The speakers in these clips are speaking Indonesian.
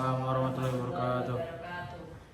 Waalaikumsalam warahmatullahi wabarakatuh.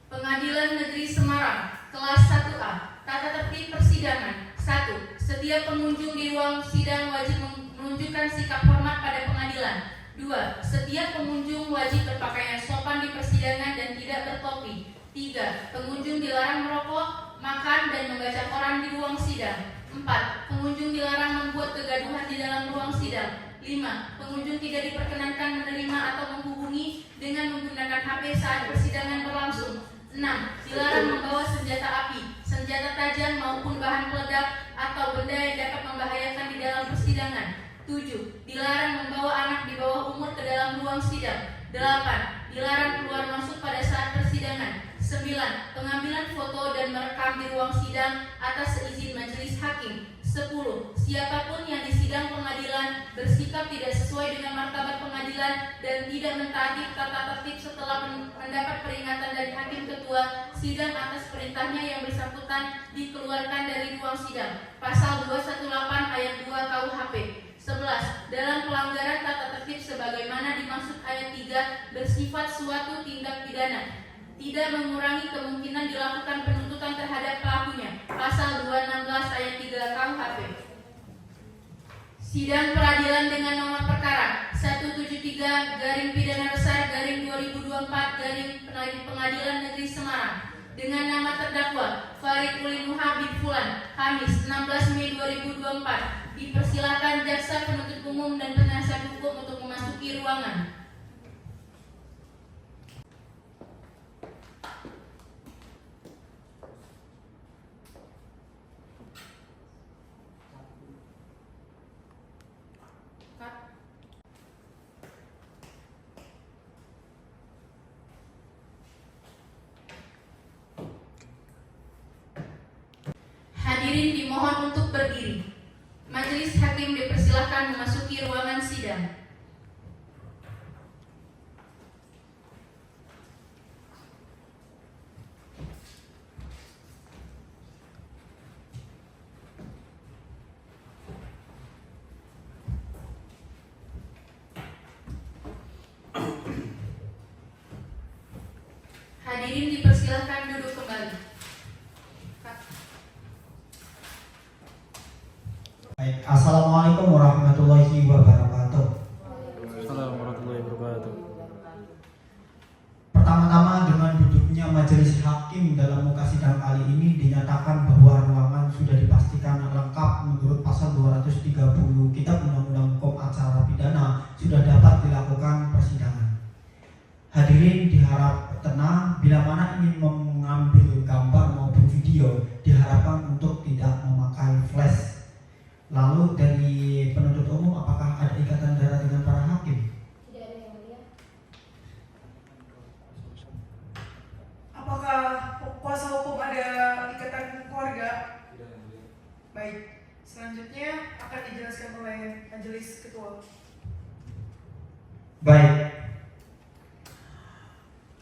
Pengadilan Negeri Semarang, kelas 1A. Tata tertib persidangan. 1. Setiap pengunjung di ruang sidang wajib menunjukkan sikap hormat pada pengadilan. 2. Setiap pengunjung wajib berpakaian sopan di persidangan dan tidak bertopi. 3. Pengunjung dilarang merokok, makan, dan membaca koran di ruang sidang. 4. Pengunjung dilarang membuat kegaduhan di dalam ruang sidang. 5. Pengunjung tidak diperkenankan menerima atau menghubungi dengan menggunakan HP saat persidangan berlangsung. 6. Dilarang membawa senjata api, senjata tajam maupun bahan peledak atau benda yang dapat membahayakan di dalam persidangan. 7. Dilarang membawa anak di bawah umur ke dalam ruang sidang. 8. Dilarang keluar masuk pada saat persidangan. 9. Pengambilan foto dan merekam di ruang sidang atas seizin majelis hakim. 10. Siapapun yang di sidang pengadilan bersikap tidak sesuai dengan martabat pengadilan dan tidak mentaati tata tertib setelah mendapat peringatan dari hakim ketua sidang atas perintahnya yang bersangkutan dikeluarkan dari ruang sidang. Pasal 218 ayat 2 KUHP. 11. Dalam pelanggaran tata tertib sebagaimana dimaksud ayat 3 bersifat suatu tindak pidana, tidak mengurangi kemungkinan dilakukan penuntutan terhadap pelakunya. Pasal 216 ayat 3 KUHP. Sidang peradilan dengan nomor perkara 173/Pidana Besar/2024 Pengadilan Negeri Semarang dengan nama terdakwa Farid Ulinuha bin Fulan, Kamis 16 Mei 2024. Dipersilakan jaksa penuntut umum dan penasihat hukum untuk memasuki ruangan. Hadirin dimohon untuk berdiri. Majelis hakim dipersilahkan memasuki ruangan sidang. Hadirin dipersilahkan duduk kembali. Baik, Assalamualaikum warahmatullahi wabarakatuh. Assalamualaikum warahmatullahi wabarakatuh. Pertama-tama dengan duduknya majelis hakim dalam muka sidang kali ini dinyatakan bahwa ruangan sudah dipastikan lengkap menurut pasal 230 Kitab Undang-Undang Hukum Acara Pidana sudah dapat dilakukan persidangan. Hadirin diharap tenang, bila mana ingin mengambil gambar maupun video diharapkan untuk tidak memakai flash. Lalu dari penuntut umum, apakah ada ikatan darah dengan para hakim? Tidak ada, yang mulia. Apakah kuasa hukum ada ikatan keluarga? Tidak, yang mulia. Baik, selanjutnya akan dijelaskan oleh majelis ketua. Baik.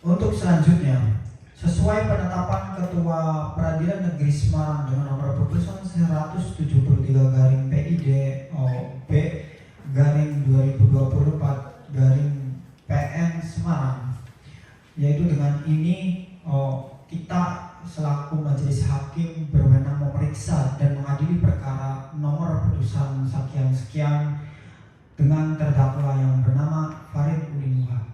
Untuk selanjutnya, sesuai penetapan Ketua Peradilan Negeri Semarang dengan nomor putusan 173/PID/OB/2024/PN Semarang, yaitu dengan ini kita selaku majelis hakim berwenang memeriksa dan mengadili perkara nomor putusan sekian-sekian dengan terdakwa yang bernama Farid Ulinuha.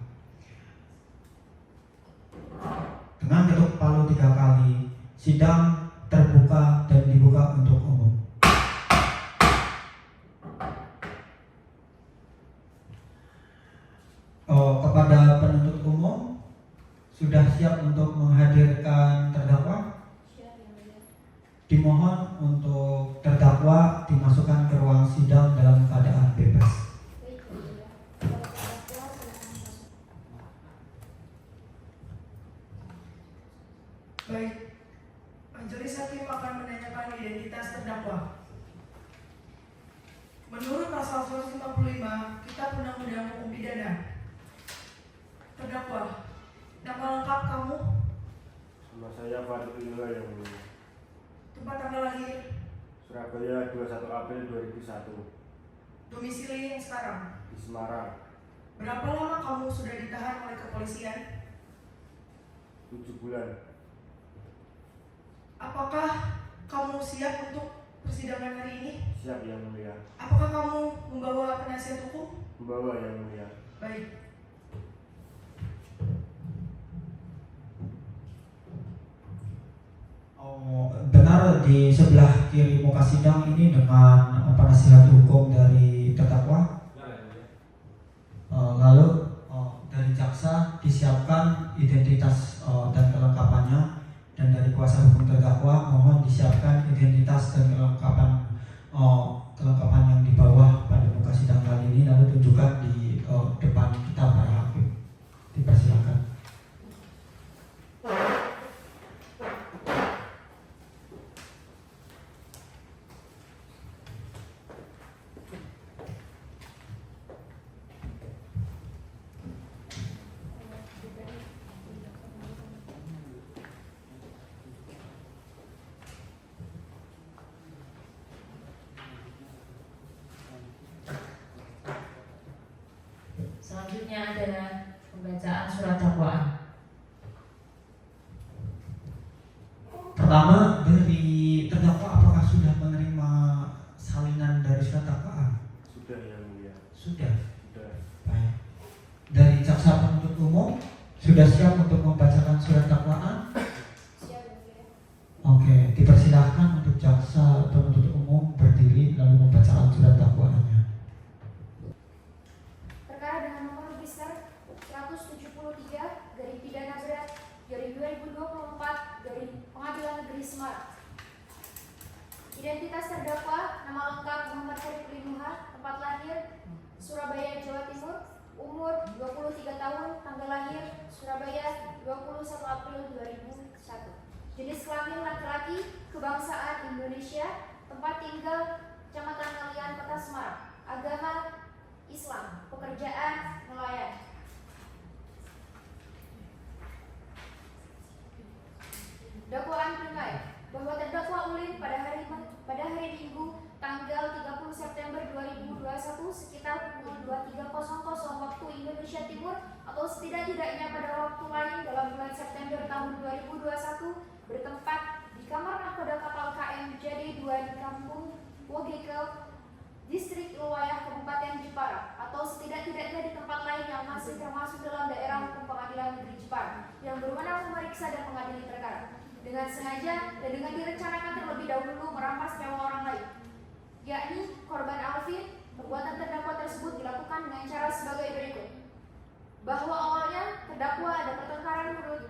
Dengan ketuk palu 3 kali, sidang terbuka dan dibuka untuk umum. Kepada penuntut umum, sudah siap untuk menghadirkan terdakwa? Siap, yang mulia. Dimohon untuk terdakwa dimasukkan ke ruang sidang dalam keadaan bebas. Baik, yang mulia. Kepada terdakwa, silakan masuk. Baik, majelis hakim akan menanyakan identitas terdakwa. Menurut pasal 155 Kitab Undang-Undang Hukum Pidana, terdakwa, nama lengkap kamu, Nama saya Farid Ulinuha, yang mulia. tempat tanggal lahir, Surabaya 21 April 2001. domisili yang sekarang, Di Semarang. Berapa lama kamu sudah ditahan oleh kepolisian? 7 bulan. Apakah kamu siap untuk persidangan hari ini? Siap yang mulia. Apakah kamu membawa penasihat hukum? Membawa yang mulia. Baik. Oh, benar di sebelah kiri muka sidang ini dengan penasihat hukum dari terdakwa. Lalu dari jaksa disiapkan identitas dan kelengkapannya, dan dari kuasa hukum terdakwa mohon disiapkan identitas dan kelengkapan yang di bawah pada muka sidang kali ini, lalu tunjukkan di depan kita para hakim. Dipersilakan. Selanjutnya adalah pembacaan surat dakwaan. Pertama, dari terdakwa apakah sudah menerima salinan dari surat dakwaan? Sudah yang mulia. Sudah. Sudah. Baik. Dari jaksa penuntut umum sudah siap untuk membacakan surat dakwaan? Siap yang mulia. Oke, dipersilahkan untuk jaksa penuntut umum berdiri lalu membacakan surat dakwaannya. Perkara dengan nomor register 173 garing pidana berat garing 2024 garing Pengadilan Negeri Semarang. Identitas terdakwa: nama lengkap Muhammad Farifudin Nuha, tempat lahir Surabaya, Jawa Timur, umur 23 tahun, tanggal lahir Surabaya 21 April 2001. Jenis kelamin laki-laki, kebangsaan Indonesia, tempat tinggal Kecamatan Ngalian, Kota Semarang, agama Islam, pekerjaan nelayan. Dakwaan primer bahwa terdakwa Ulin pada hari Minggu tanggal 30 September 2021 sekitar pukul 23.00 waktu Indonesia Timur atau setidak-tidaknya pada waktu lain dalam bulan September tahun 2021 bertempat di kamar nahkoda kapal KM JD2 di Kampung Wogekel, Distrik Ilwayah, Kabupaten Jepara, atau setidak-tidaknya di tempat lain yang masih termasuk dalam daerah hukum Pengadilan Negeri Jepara yang berwenang memeriksa dan mengadili perkara dengan sengaja dan dengan direncanakan terlebih dahulu merampas nyawa orang lain, yakni korban Alvin. Perbuatan terdakwa tersebut dilakukan dengan cara sebagai berikut: bahwa awalnya terdakwa ada pertengkaran perut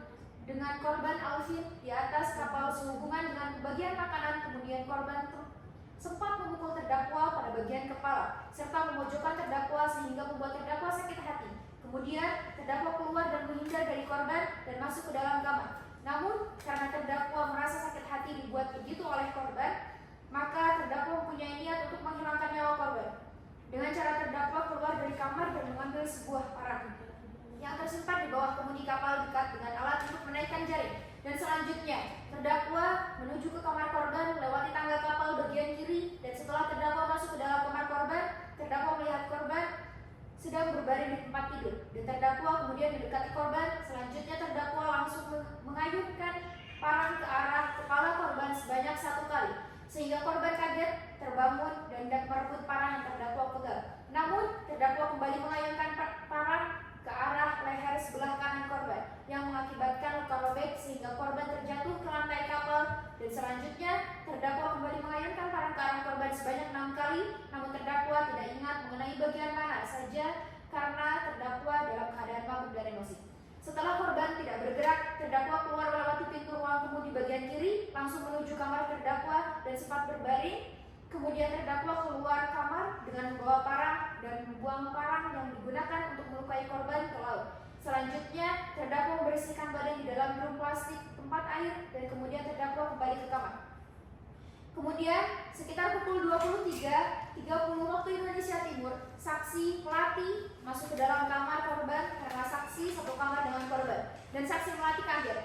dengan korban Alvin di atas kapal sehubungan dengan pembagian makanan, kemudian korban sempat memukul terdakwa pada bagian kepala serta memojokkan terdakwa sehingga membuat terdakwa sakit hati. Kemudian terdakwa keluar dan menghindar dari korban dan masuk ke dalam kamar. Namun karena terdakwa merasa sakit hati dibuat begitu oleh korban, maka terdakwa mempunyai niat untuk menghilangkan nyawa korban. Dengan cara terdakwa keluar dari kamar dan mengambil sebuah parang yang tersimpan di bawah kemudi kapal dekat dengan alat untuk menaikkan jaring. Dan selanjutnya terdakwa menuju ke kamar korban melewati tangga kapal bagian kiri, dan setelah terdakwa masuk ke dalam kamar korban, terdakwa melihat korban sedang berbaring di tempat tidur, dan terdakwa kemudian mendekati korban. Selanjutnya terdakwa langsung mengayunkan parang ke arah kepala korban sebanyak 1 kali sehingga korban kaget, terbangun dan hendak merebut parang yang terdakwa pegang. Namun terdakwa kembali mengayunkan parang ke arah leher sebelah kanan korban yang mengakibatkan luka robek sehingga korban terjatuh ke lantai kapal. Dan selanjutnya terdakwa kembali mengayunkan parang ke arah korban sebanyak 6 kali, namun terdakwa tidak ingat mengenai bagian mana saja karena terdakwa dalam keadaan mabuk dan emosi. Setelah korban tidak bergerak, terdakwa keluar melewati pintu ruang kemudi bagian kiri langsung menuju kamar terdakwa dan sempat berbaring. Kemudian terdakwa keluar kamar dengan membawa parang dan membuang parang yang digunakan untuk melukai korban ke laut. Selanjutnya terdakwa membersihkan badan di dalam drum plastik tempat air dan kemudian terdakwa kembali ke kamar. Kemudian sekitar pukul 23.30 waktu Indonesia Timur, saksi Melati masuk ke dalam kamar korban karena saksi satu kamar dengan korban, dan saksi Melati kaget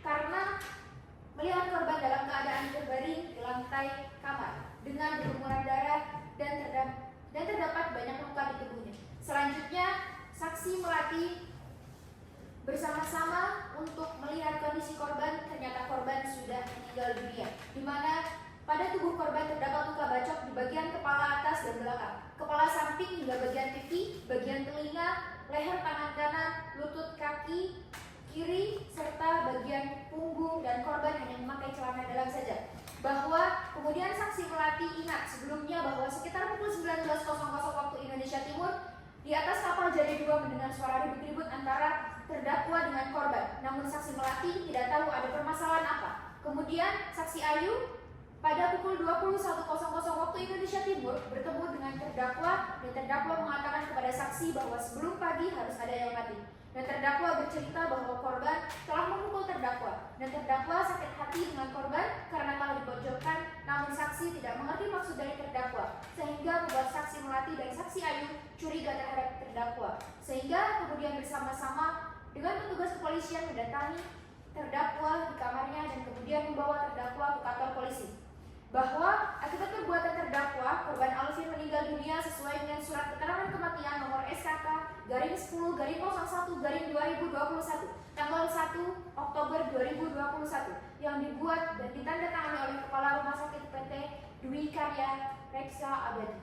karena melihat korban dalam keadaan berbaring di lantai kamar dengan berlumuran darah dan terdapat banyak luka di tubuhnya. Selanjutnya bersama-sama untuk melihat kondisi korban. Ternyata korban sudah meninggal dunia, di mana pada tubuh korban terdapat luka bacok di bagian kepala atas dan belakang, kepala samping hingga bagian pipi, bagian telinga, leher tangan kanan, lutut kaki kiri, serta bagian punggung, dan korban hanya memakai celana dalam saja. Bahwa kemudian saksi Melati ingat sebelumnya bahwa sekitar pukul 19.00 waktu Indonesia Timur, di atas kapal Jari 2 mendengar suara ribut-ribut antara terdakwa dengan korban. Namun saksi Melati tidak tahu ada permasalahan apa. Kemudian saksi Ayu pada pukul 21.00 waktu Indonesia Timur bertemu dengan terdakwa, dan terdakwa mengatakan kepada saksi bahwa sebelum pagi harus ada yang mati. Dan terdakwa bercerita bahwa korban telah memukul terdakwa, dan terdakwa sakit hati dengan korban karena telah dipojokkan, namun saksi tidak mengerti maksud dari terdakwa, sehingga membuat saksi Melati dan saksi Ayu curiga terhadap terdakwa, sehingga kemudian bersama-sama dengan petugas kepolisian mendatangi terdakwa di kamarnya dan kemudian membawa terdakwa ke kantor polisi. Bahwa akibat perbuatan terdakwa, korban Alvin meninggal dunia sesuai dengan surat keterangan kematian nomor SKK garing 10/01 garing 2021 tanggal 1 Oktober 2021 yang dibuat dan ditandatangani oleh Kepala Rumah Sakit PT Dwi Karya Reksa Abadi.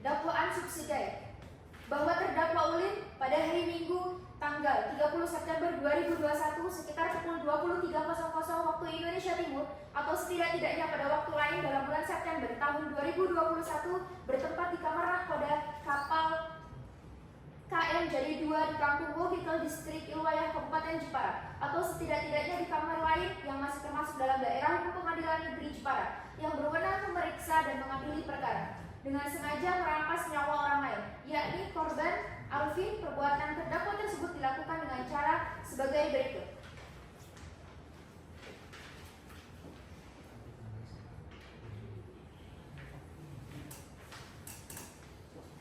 Dakwaan subsidiar bahwa terdakwa Ulin pada hari Minggu tanggal 30 September 2021 sekitar pukul 23.00 waktu Indonesia Timur atau setidak-tidaknya pada waktu lain dalam bulan September tahun 2021 bertempat di kamar nahkoda kapal KM Jari 2 di Kampung Wogikal Distrik Ilwayah Kabupaten Jepara, atau setidak-tidaknya di kamar lain yang masih termasuk dalam daerah hukum Pengadilan Negeri Jepara yang berwenang memeriksa dan mengadili perkara dengan sengaja merampas nyawa orang lain, yakni korban Alvin. Perbuatan terdakwa tersebut dilakukan dengan cara sebagai berikut.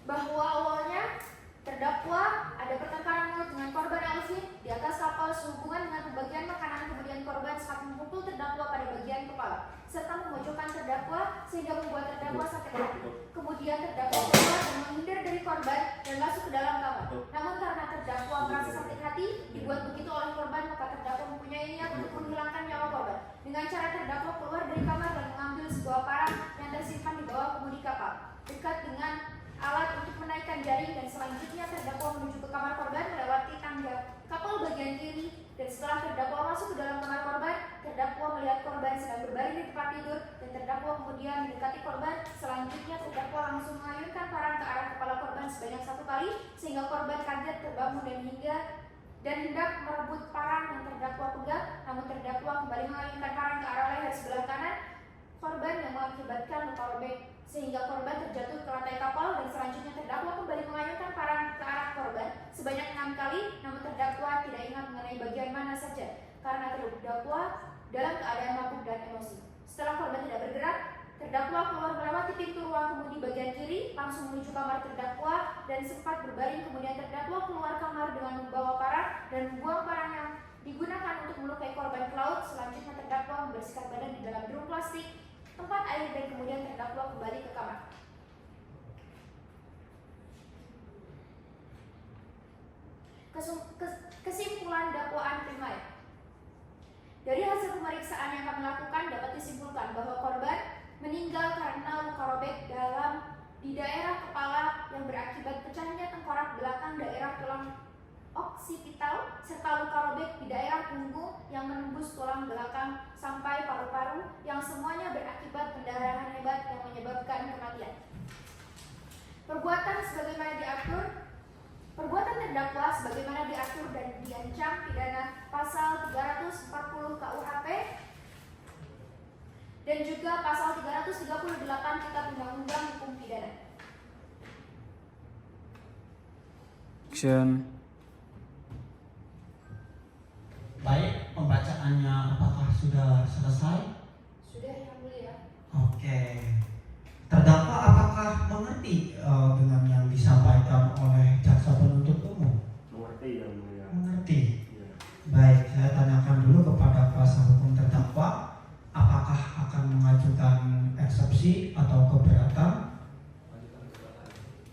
Bahwa awalnya terdakwa ada pertengkaran mulut dengan korban Alvin di atas kapal sehubungan dengan pembagian makanan, kemudian korban sempat memukul terdakwa pada bagian kepala serta memojokkan terdakwa sehingga membuat terdakwa sakit hati. Kemudian terdakwa keluar dan menghindar dari korban dan masuk ke dalam kamar. Namun karena terdakwa merasa sakit hati dibuat begitu oleh korban, maka terdakwa mempunyai niat untuk menghilangkan nyawa korban dengan cara terdakwa keluar dari kamar dan mengambil sebuah parang yang tersimpan di bawah kemudi kapal dekat dengan alat untuk menaikkan jaring, dan selanjutnya terdakwa menuju ke kamar korban melewati tangga kapal bagian kiri. Dan setelah terdakwa masuk ke dalam kamar korban, terdakwa melihat korban sedang berbaring di tempat tidur, dan terdakwa kemudian mendekati korban. Selanjutnya terdakwa langsung mengayunkan parang ke arah kepala korban sebanyak 1 kali sehingga korban kaget terbangun dan hendak merebut parang yang terdakwa pegang, namun terdakwa kembali mengayunkan parang ke arah leher sebelah kanan korban yang mengakibatkan luka robek sehingga korban terjatuh ke lantai kapal, dan selanjutnya terdakwa kembali mengayunkan parang ke arah korban sebanyak 6 kali, namun terdakwa tidak ingat mengenai bagian mana saja karena terdakwa dalam keadaan mabuk dan emosi. Setelah korban tidak bergerak, terdakwa keluar melewati pintu ruang kemudi bagian kiri langsung menuju kamar terdakwa dan sempat berbaring. Kemudian terdakwa keluar kamar dengan membawa parang dan membuang parang yang digunakan untuk melukai korban ke laut. Selanjutnya terdakwa membersihkan badan di dalam drum plastik tempat air, dan kemudian terdakwa kembali ke kamar. Kesimpulan dakwaan primer. Dari hasil pemeriksaan yang kami lakukan dapat disimpulkan bahwa korban meninggal karena luka robek di daerah kepala yang berakibat pecahnya tengkorak belakang daerah tulang oksipital serta luka robek di daerah punggung yang menembus tulang belakang sampai paru-paru yang semuanya berakibat pendarahan hebat yang menyebabkan kematian. Perbuatan terdakwa sebagaimana diatur dan diancam pidana pasal 340 KUHP dan juga pasal 338 Kitab Undang-Undang Hukum Pidana. Action. Baik, pembacaannya apakah sudah selesai? Sudah, yang mulia. Oke. Terdakwa apakah mengerti dengan yang disampaikan oleh jaksa penuntut umum? Mengerti yang mulia. Mengerti. Iya. Baik, saya tanyakan dulu kepada kuasa hukum terdakwa, apakah apakah akan mengajukan eksepsi atau keberatan?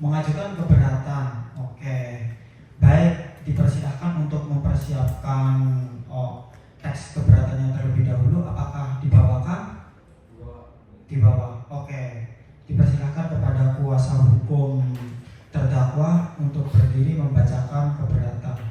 Mengajukan keberatan. Oke. Baik, dipersilahkan untuk mempersiapkan teks keberatannya terlebih dahulu. Apakah dibawakan? Dibawa. Oke. Dipersilahkan kepada kuasa hukum terdakwa untuk berdiri membacakan keberatan.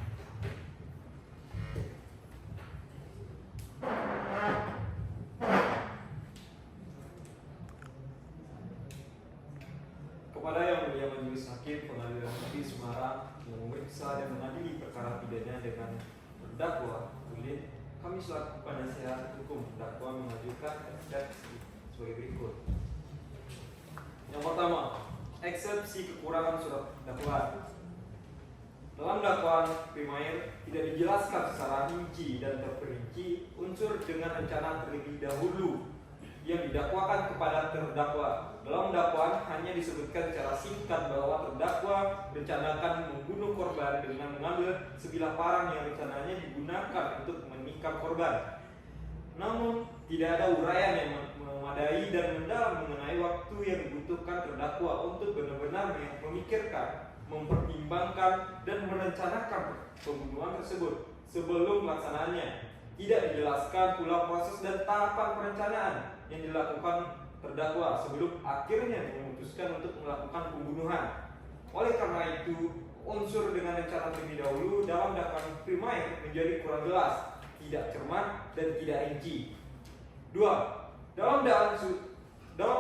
Kepada Yang Mulia Majelis Hakim Pengadilan Negeri Semarang yang memeriksa dan mengadili perkara pidana dengan terdakwa Ulin, kami selaku penasehat hukum terdakwa mengajukan eksepsi sebagai berikut. Yang pertama, eksepsi kekurangan surat dakwaan. Dalam dakwaan primer tidak dijelaskan secara rinci dan terperinci unsur dengan rencana terlebih dahulu yang didakwakan kepada terdakwa. Dalam dakwaan hanya disebutkan secara singkat bahwa terdakwa rencanakan membunuh korban dengan mengambil sebilah parang yang rencananya digunakan untuk menikam korban. Namun tidak ada uraian yang memadai dan mendalam mengenai waktu yang dibutuhkan terdakwa untuk benar-benar memikirkan, mempertimbangkan dan merencanakan pembunuhan tersebut sebelum pelaksanaannya. Tidak dijelaskan pula proses dan tahapan perencanaan yang dilakukan terdakwa sebelum akhirnya memutuskan untuk melakukan pembunuhan. Oleh karena itu, unsur dengan rencana terlebih dahulu dalam dakwaan primer menjadi kurang jelas, tidak cermat dan tidak rinci. 2. Dalam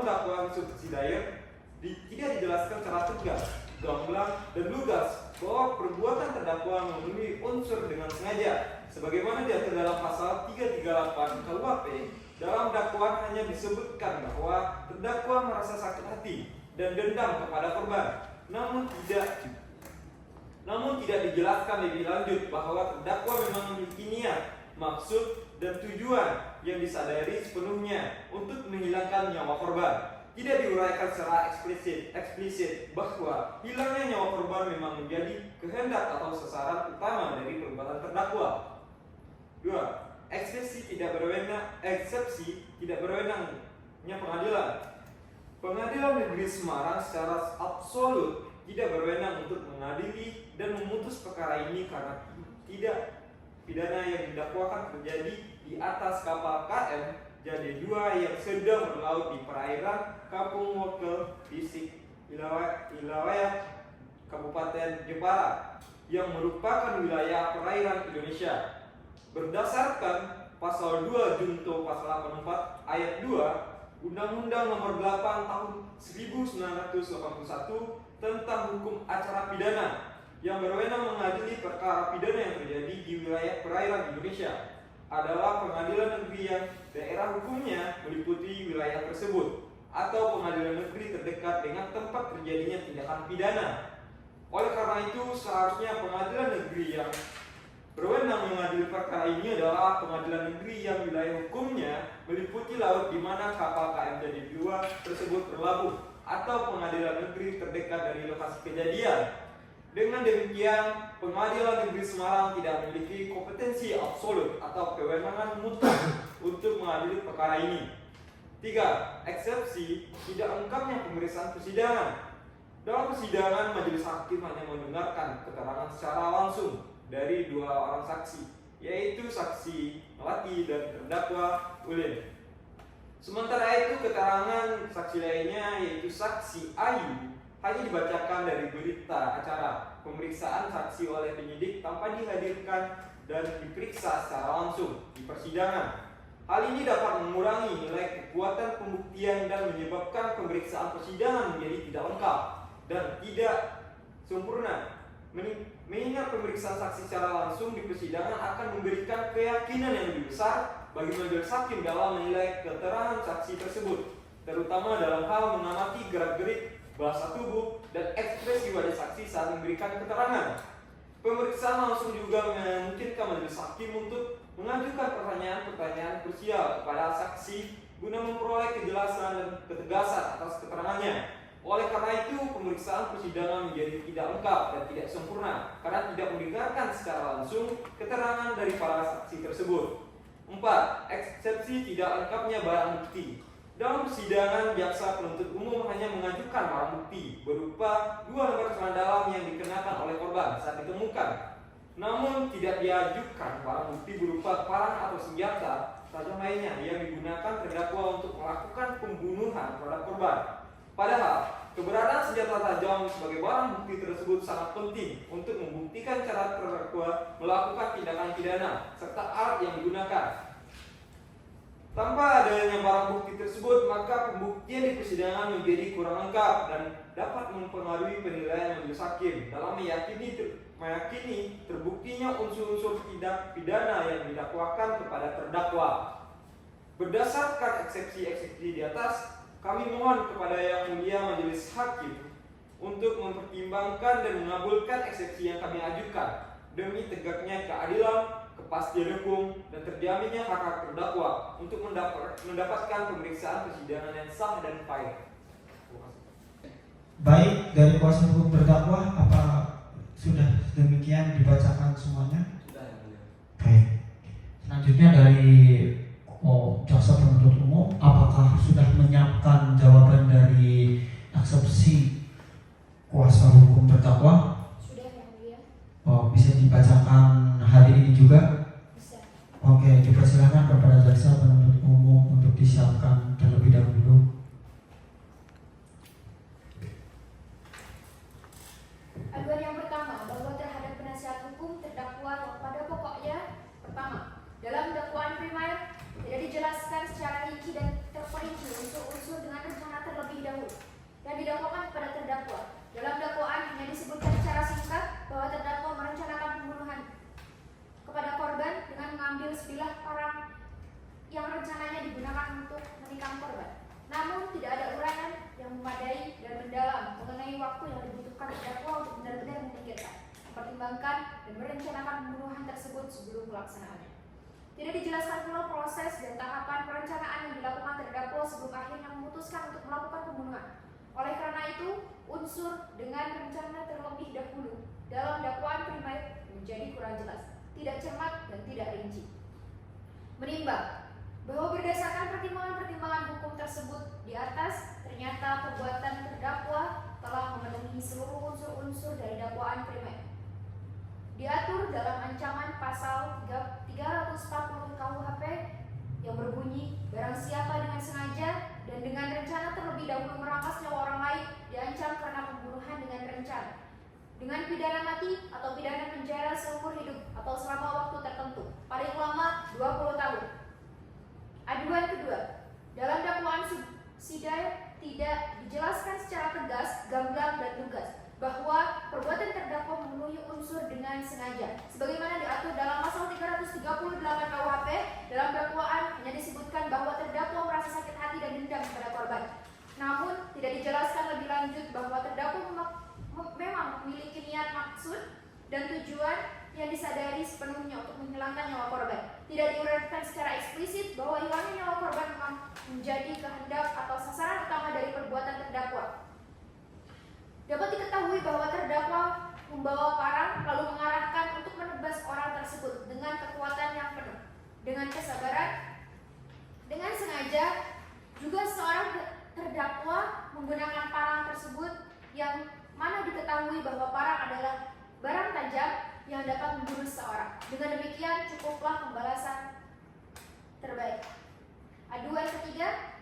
dakwaan subsidiar tidak dijelaskan secara tegas, gamblang dan lugas bahwa perbuatan terdakwa memenuhi unsur dengan sengaja sebagaimana diatur dalam pasal 338 KUHP. Dalam dakwaan hanya disebutkan bahwa terdakwa merasa sakit hati dan dendam kepada korban, namun tidak dijelaskan lebih lanjut bahwa terdakwa memang memiliki niat, maksud dan tujuan yang disadari sepenuhnya untuk menghilangkan nyawa korban. Tidak diuraikan secara eksplisit bahwa hilangnya nyawa korban memang menjadi kehendak atau sasaran utama dari perbuatan terdakwa. 2. Eksepsi tidak berwenangnya pengadilan. Pengadilan Negeri Semarang secara absolut tidak berwenang untuk mengadili dan memutus perkara ini karena tidak pidana yang didakwakan terjadi di atas kapal KM Jade 2 yang sedang berlaut di perairan Kampung Wokel, Distrik Ilawayah, Kabupaten Jepara, yang merupakan wilayah perairan Indonesia. Berdasarkan pasal 2 Junto pasal 84 ayat 2 Undang-Undang Nomor 8 Tahun 1981 tentang Hukum Acara Pidana, yang berwenang mengadili perkara pidana yang terjadi di wilayah perairan Indonesia adalah pengadilan negeri yang daerah hukumnya meliputi wilayah tersebut atau pengadilan negeri terdekat dengan tempat terjadinya tindakan pidana. Oleh karena itu, seharusnya pengadilan negeri yang berwenang mengadili perkara ini adalah pengadilan negeri yang wilayah hukumnya meliputi laut di mana kapal KM Jade 2 tersebut berlabuh, atau pengadilan negeri terdekat dari lokasi kejadian. Dengan demikian, Pengadilan Negeri Semarang tidak memiliki kompetensi absolut atau kewenangan mutlak untuk mengadili perkara ini. 3. Eksepsi tidak lengkapnya pemeriksaan persidangan. Dalam persidangan, majelis hakim hanya mendengarkan keterangan secara langsung dari 2 orang saksi, yaitu saksi Melati dan terdakwa Ulin. Sementara itu, keterangan saksi lainnya, yaitu saksi Ayu, hanya dibacakan dari berita acara pemeriksaan saksi oleh penyidik tanpa dihadirkan dan diperiksa secara langsung di persidangan. Hal ini dapat mengurangi nilai kekuatan pembuktian dan menyebabkan pemeriksaan persidangan menjadi tidak lengkap dan tidak sempurna. Mengingat pemeriksaan saksi secara langsung di persidangan akan memberikan keyakinan yang lebih besar bagi majelis hakim dalam menilai keterangan saksi tersebut, terutama dalam hal mengamati gerak-gerik, bahasa tubuh, dan ekspresi wajah saksi saat memberikan keterangan. Pemeriksaan langsung juga memungkinkan majelis hakim untuk mengajukan pertanyaan-pertanyaan krusial kepada saksi guna memperoleh kejelasan dan ketegasan atas keterangannya. Oleh karena itu, pemeriksaan persidangan menjadi tidak lengkap dan tidak sempurna karena tidak mendengarkan secara langsung keterangan dari para saksi tersebut. 4. Eksepsi tidak lengkapnya barang bukti. Dalam persidangan, jaksa penuntut umum hanya mengajukan barang bukti berupa 2 lembar celana dalam yang dikenakan oleh korban saat ditemukan. Namun tidak diajukan barang bukti berupa parang atau senjata tajam lainnya yang digunakan terdakwa untuk melakukan pembunuhan terhadap korban. Padahal, keberadaan senjata tajam sebagai barang bukti tersebut sangat penting untuk membuktikan cara terdakwa melakukan tindakan pidana serta alat yang digunakan. Tanpa adanya barang bukti tersebut, maka pembuktian di persidangan menjadi kurang lengkap dan dapat mempengaruhi penilaian majelis hakim dalam meyakini terbuktinya unsur-unsur tindak pidana yang didakwakan kepada terdakwa. Berdasarkan eksepsi-eksepsi di atas, kami mohon kepada Yang Mulia Majelis Hakim untuk mempertimbangkan dan mengabulkan eksepsi yang kami ajukan demi tegaknya keadilan, kepastian hukum, dan terjaminnya hak-hak terdakwa untuk mendapatkan pemeriksaan persidangan yang sah dan fair. Baik, dari kuasa hukum terdakwa, apa sudah demikian dibacakan semuanya? Sudah, Yang Mulia. Baik. Selanjutnya dari jaksa penuntut umum, apakah sudah menyiapkan jawaban dari eksepsi kuasa hukum terdakwa? Sudah, Yang Mulia. Bisa dibacakan hari ini juga? Bisa. Oke, dipersilakan kepada jaksa penuntut umum untuk disiapkan terlebih dahulu. Aduan yang pertama, bahwa terhadap penasihat hukum terdakwa yang pada pokoknya pertama, dalam dakwaan primer tidak dijelaskan secara rinci dan terperinci unsur-unsur dengan rencana terlebih dahulu yang didakwakan kepada terdakwa. Dalam dakwaan hanya disebutkan secara singkat bahwa terdakwa merencanakan pembunuhan kepada korban dengan mengambil sebilah parang yang rencananya digunakan untuk menikam korban. Namun tidak ada uraian yang memadai dan mendalam mengenai waktu yang dibutuhkan terdakwa untuk benar-benar memikirkan, mempertimbangkan, dan merencanakan pembunuhan tersebut sebelum pelaksanaannya. Tidak dijelaskan pula proses dan tahapan perencanaan yang dilakukan terdakwa sebelum akhirnya memutuskan untuk melakukan pembunuhan. Oleh karena itu, unsur dengan rencana terlebih dahulu dalam dakwaan primer menjadi kurang jelas, tidak cermat, dan tidak rinci. Menimbang bahwa berdasarkan pertimbangan-pertimbangan hukum tersebut di atas, ternyata perbuatan terdakwa telah memenuhi seluruh unsur-unsur dari dakwaan primer. Diatur dalam ancaman pasal 340 KUHP yang berbunyi, barang siapa dengan sengaja dan dengan rencana terlebih dahulu merampas nyawa orang lain diancam karena pembunuhan dengan rencana, dengan pidana mati atau pidana penjara seumur hidup atau selama waktu tertentu, paling lama 20 tahun. Aduan kedua, dalam dakwaan sidai tidak dijelaskan secara tegas, gamblang, dan lugas bahwa perbuatan terdakwa memenuhi unsur dengan sengaja sebagaimana diatur dalam pasal 338 KUHP. Dalam dakwaan hanya disebutkan bahwa terdakwa merasa sakit hati dan dendam kepada korban. Namun tidak dijelaskan lebih lanjut bahwa terdakwa memang memiliki niat, maksud, dan tujuan yang disadari sepenuhnya untuk menghilangkan nyawa korban. Tidak diuraikan secara eksplisit bahwa hilangnya nyawa korban memang menjadi kehendak atau sasaran utama dari perbuatan terdakwa. Dapat diketahui bahwa terdakwa membawa parang lalu mengarahkan untuk menebas orang tersebut dengan kekuatan yang penuh, dengan kesabaran, dengan sengaja. Juga seorang terdakwa menggunakan parang tersebut yang mana diketahui bahwa parang adalah barang tajam yang dapat membunuh seseorang. Dengan demikian cukuplah pembalasan terbaik. Aduan ketiga,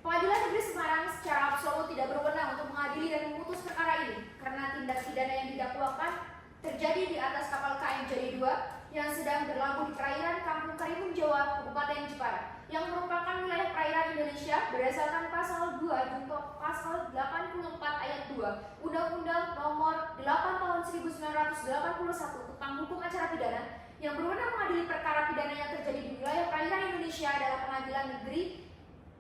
Pengadilan Negeri Semarang secara absolut tidak berwenang untuk mengadili dan memutus perkara ini karena tindak pidana yang didakwakan terjadi di atas kapal KM Jari 2 yang sedang berlabuh di perairan Kampung Karimun Jawa, Kabupaten Jepara, yang merupakan wilayah perairan Indonesia berdasarkan pasal 2 junto pasal 84 ayat 2 Undang-Undang Nomor 8 Tahun 1981 tentang Hukum Acara Pidana. Yang berwenang mengadili perkara pidana yang terjadi di wilayah perairan Indonesia adalah Pengadilan Negeri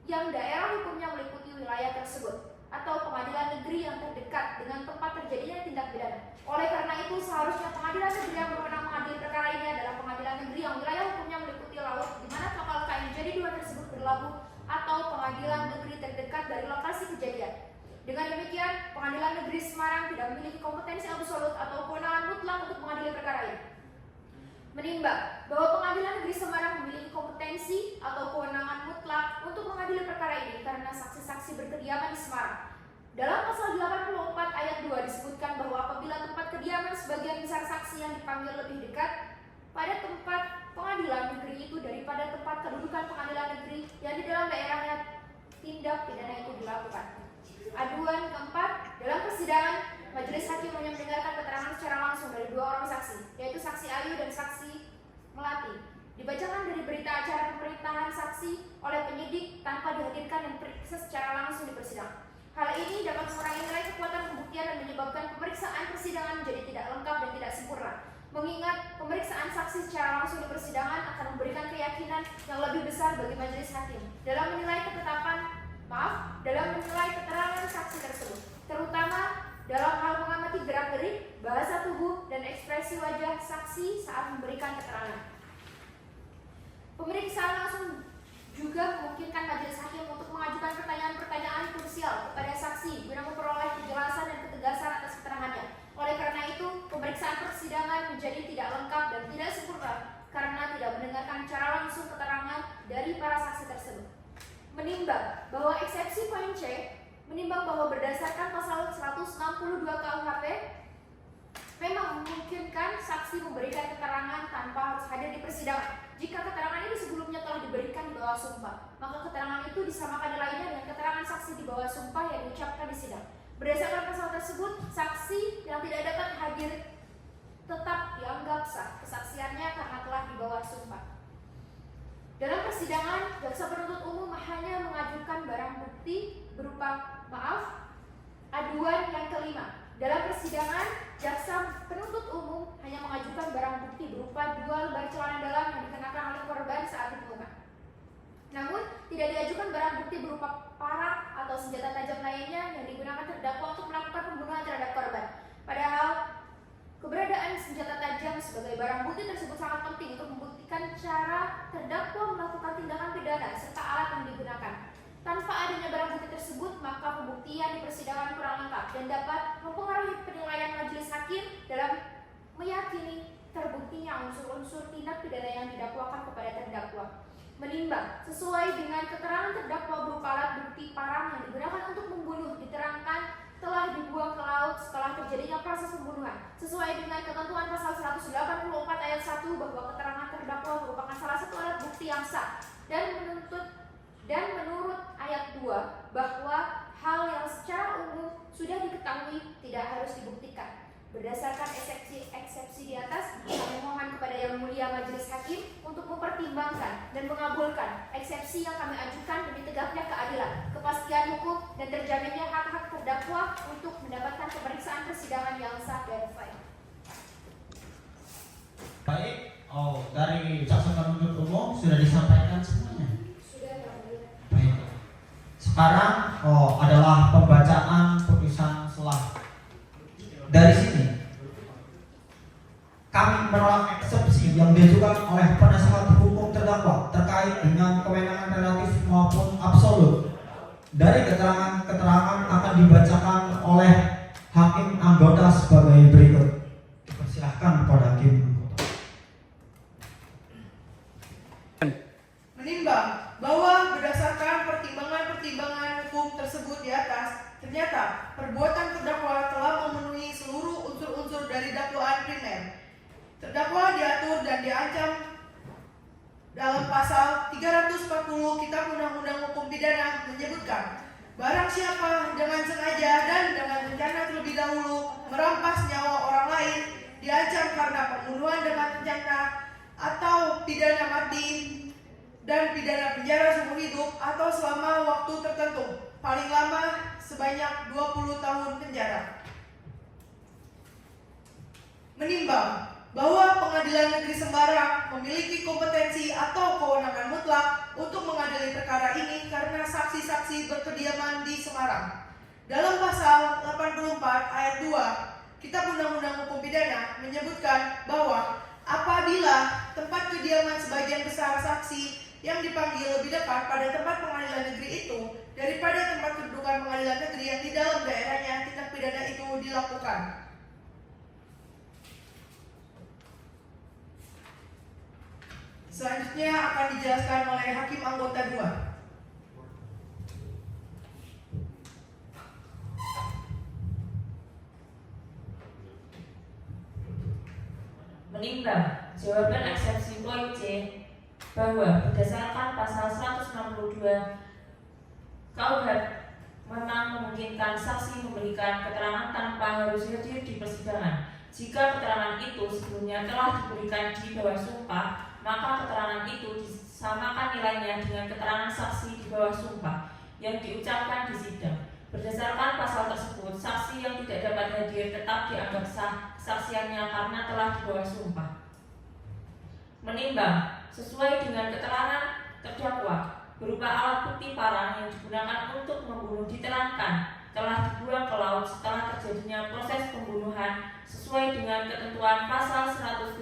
yang daerah hukumnya meliputi wilayah tersebut atau pengadilan negeri yang terdekat dengan tempat terjadinya tindak pidana. Oleh karena itu, seharusnya pengadilan negeri yang berwenang mengadili perkara ini adalah pengadilan negeri yang wilayah hukumnya meliputi laut di mana kapal KM Jari 2 tersebut berlabuh atau pengadilan negeri terdekat dari lokasi kejadian. Dengan demikian, Pengadilan Negeri Semarang tidak memiliki kompetensi absolut atau kewenangan mutlak untuk mengadili perkara ini. Menimbang bahwa Pengadilan Negeri Semarang memiliki kompetensi kompetensi atau kewenangan mutlak untuk mengadili perkara ini karena saksi-saksi berkediaman di Semarang. Dalam pasal 84 ayat 2 disebutkan bahwa apabila tempat kediaman sebagian besar saksi yang dipanggil lebih dekat pada tempat pengadilan negeri itu daripada tempat kedudukan pengadilan negeri yang di dalam daerahnya tindak pidana itu dilakukan. Aduan keempat, dalam persidangan majelis hakim hanya mendengarkan keterangan secara langsung dari dua orang saksi, yaitu saksi Ayu dan saksi Melati. Dibacakan dari berita acara pemerintahan saksi oleh penyidik tanpa dihadirkan dan diperiksa secara langsung di persidangan. Hal ini dapat mengurangi nilai kekuatan pembuktian dan menyebabkan pemeriksaan persidangan menjadi tidak lengkap dan tidak sempurna. Mengingat pemeriksaan saksi secara langsung di persidangan akan memberikan keyakinan yang lebih besar bagi majelis hakim dalam menilai keterangan saksi tersebut, terutama dalam hal mengamati gerak-gerik, bahasa tubuh, dan ekspresi wajah saksi saat memberikan keterangan. Pemeriksaan langsung juga memungkinkan majelis hakim untuk mengajukan pertanyaan-pertanyaan krusial kepada saksi guna memperoleh kejelasan dan ketegasan atas keterangannya. Oleh karena itu, pemeriksaan persidangan menjadi tidak lengkap dan tidak sempurna karena tidak mendengarkan secara langsung keterangan dari para saksi tersebut. Menimbang bahwa eksepsi poin C, menimbang bahwa berdasarkan pasal 162 KUHP memang memungkinkan saksi memberikan keterangan tanpa harus hadir di persidangan. Jika keterangan itu sebelumnya telah diberikan di bawah sumpah, maka keterangan itu disamakan nilainya dengan keterangan saksi di bawah sumpah yang diucapkan di sidang. Berdasarkan pasal tersebut, saksi yang tidak dapat hadir tetap dianggap sah kesaksiannya karena telah di bawah sumpah. Dalam persidangan, jaksa penuntut umum hanya mengajukan barang bukti berupa aduan yang kelima. Dalam persidangan, jaksa penuntut umum hanya mengajukan barang bukti berupa 2 lembar celana dalam yang dikenakan oleh korban saat ditemukan. Namun, tidak diajukan barang bukti berupa parang atau senjata tajam lainnya yang digunakan terdakwa untuk melakukan pembunuhan terhadap korban. Padahal, keberadaan senjata tajam sebagai barang bukti tersebut sangat penting untuk membuktikan cara terdakwa melakukan tindakan pidana serta alat yang digunakan. Tanpa adanya barang bukti tersebut, maka pembuktian di persidangan kurang lengkap dan dapat mempengaruhi penilaian majelis hakim dalam meyakini terbuktinya unsur-unsur tindak pidana yang didakwakan kepada terdakwa. Menimbang sesuai dengan keterangan terdakwa berupa alat bukti parang yang digunakan untuk membunuh diterangkan telah dibuang ke laut setelah terjadinya proses pembunuhan. Sesuai dengan ketentuan pasal 184 ayat 1 bahwa keterangan terdakwa merupakan salah satu alat bukti yang sah dan menurut ayat 2 bahwa hal yang secara umum sudah diketahui tidak harus dibuktikan. Berdasarkan eksepsi di atas, kami mohon kepada Yang Mulia Majelis Hakim untuk mempertimbangkan dan mengabulkan eksepsi yang kami ajukan demi tegaknya keadilan, kepastian hukum, dan terjaminnya hak-hak terdakwa untuk mendapatkan pemeriksaan persidangan yang sah dan fair. Baik, dari jaksa penuntut umum sudah disampaikan semuanya. Baik. Sekarang adalah pembacaan putusan selah. Dari sini kami menolak eksepsi yang diajukan oleh penasehat hukum terdakwa terkait dengan kewenangan relatif maupun absolut. Dari keterangan akan dibacakan oleh hakim anggota sebagai berikut. Dipersilahkan kepada hakim anggota. Menimbang bahwa berdasarkan pertimbangan-pertimbangan hukum tersebut di atas, ternyata perbuatan terdakwa telah memenuhi seluruh unsur-unsur dari dakwaan primer. Terdakwa diatur dan diancam dalam pasal 340 Kitab Undang-Undang Hukum Pidana menyebutkan barang siapa dengan sengaja dan dengan rencana terlebih dahulu merampas nyawa orang lain diancam karena pembunuhan dengan rencana atau pidana mati dan pidana penjara seumur hidup atau selama waktu tertentu, paling lama sebanyak 20 tahun penjara. Menimbang bahwa Pengadilan Negeri Semarang memiliki kompetensi atau kewenangan mutlak untuk mengadili perkara ini karena saksi-saksi berkediaman di Semarang. Dalam pasal 84 ayat 2 Kitab Undang-Undang Hukum Pidana menyebutkan bahwa apabila tempat kediaman sebagian besar saksi yang dipanggil lebih dekat pada tempat pengadilan negeri itu daripada tempat kedudukan pengadilan negeri yang di dalam daerahnya tindak pidana itu dilakukan. Selanjutnya akan dijelaskan oleh Hakim Anggota 2. Menimbang jawaban eksepsi poin C bahwa berdasarkan pasal 162 KUH memang memungkinkan saksi memberikan keterangan tanpa harus hadir di persidangan. Jika keterangan itu sebelumnya telah diberikan di bawah sumpah, maka keterangan itu disamakan nilainya dengan keterangan saksi di bawah sumpah yang diucapkan di sidang. Berdasarkan pasal tersebut, saksi yang tidak dapat hadir tetap dianggap sah kesaksiannya karena telah di bawah sumpah. Menimbang sesuai dengan keterangan terdakwa berupa alat bukti parang yang digunakan untuk membunuh diterangkan telah dibuang ke laut setelah terjadinya proses pembunuhan sesuai dengan ketentuan pasal 184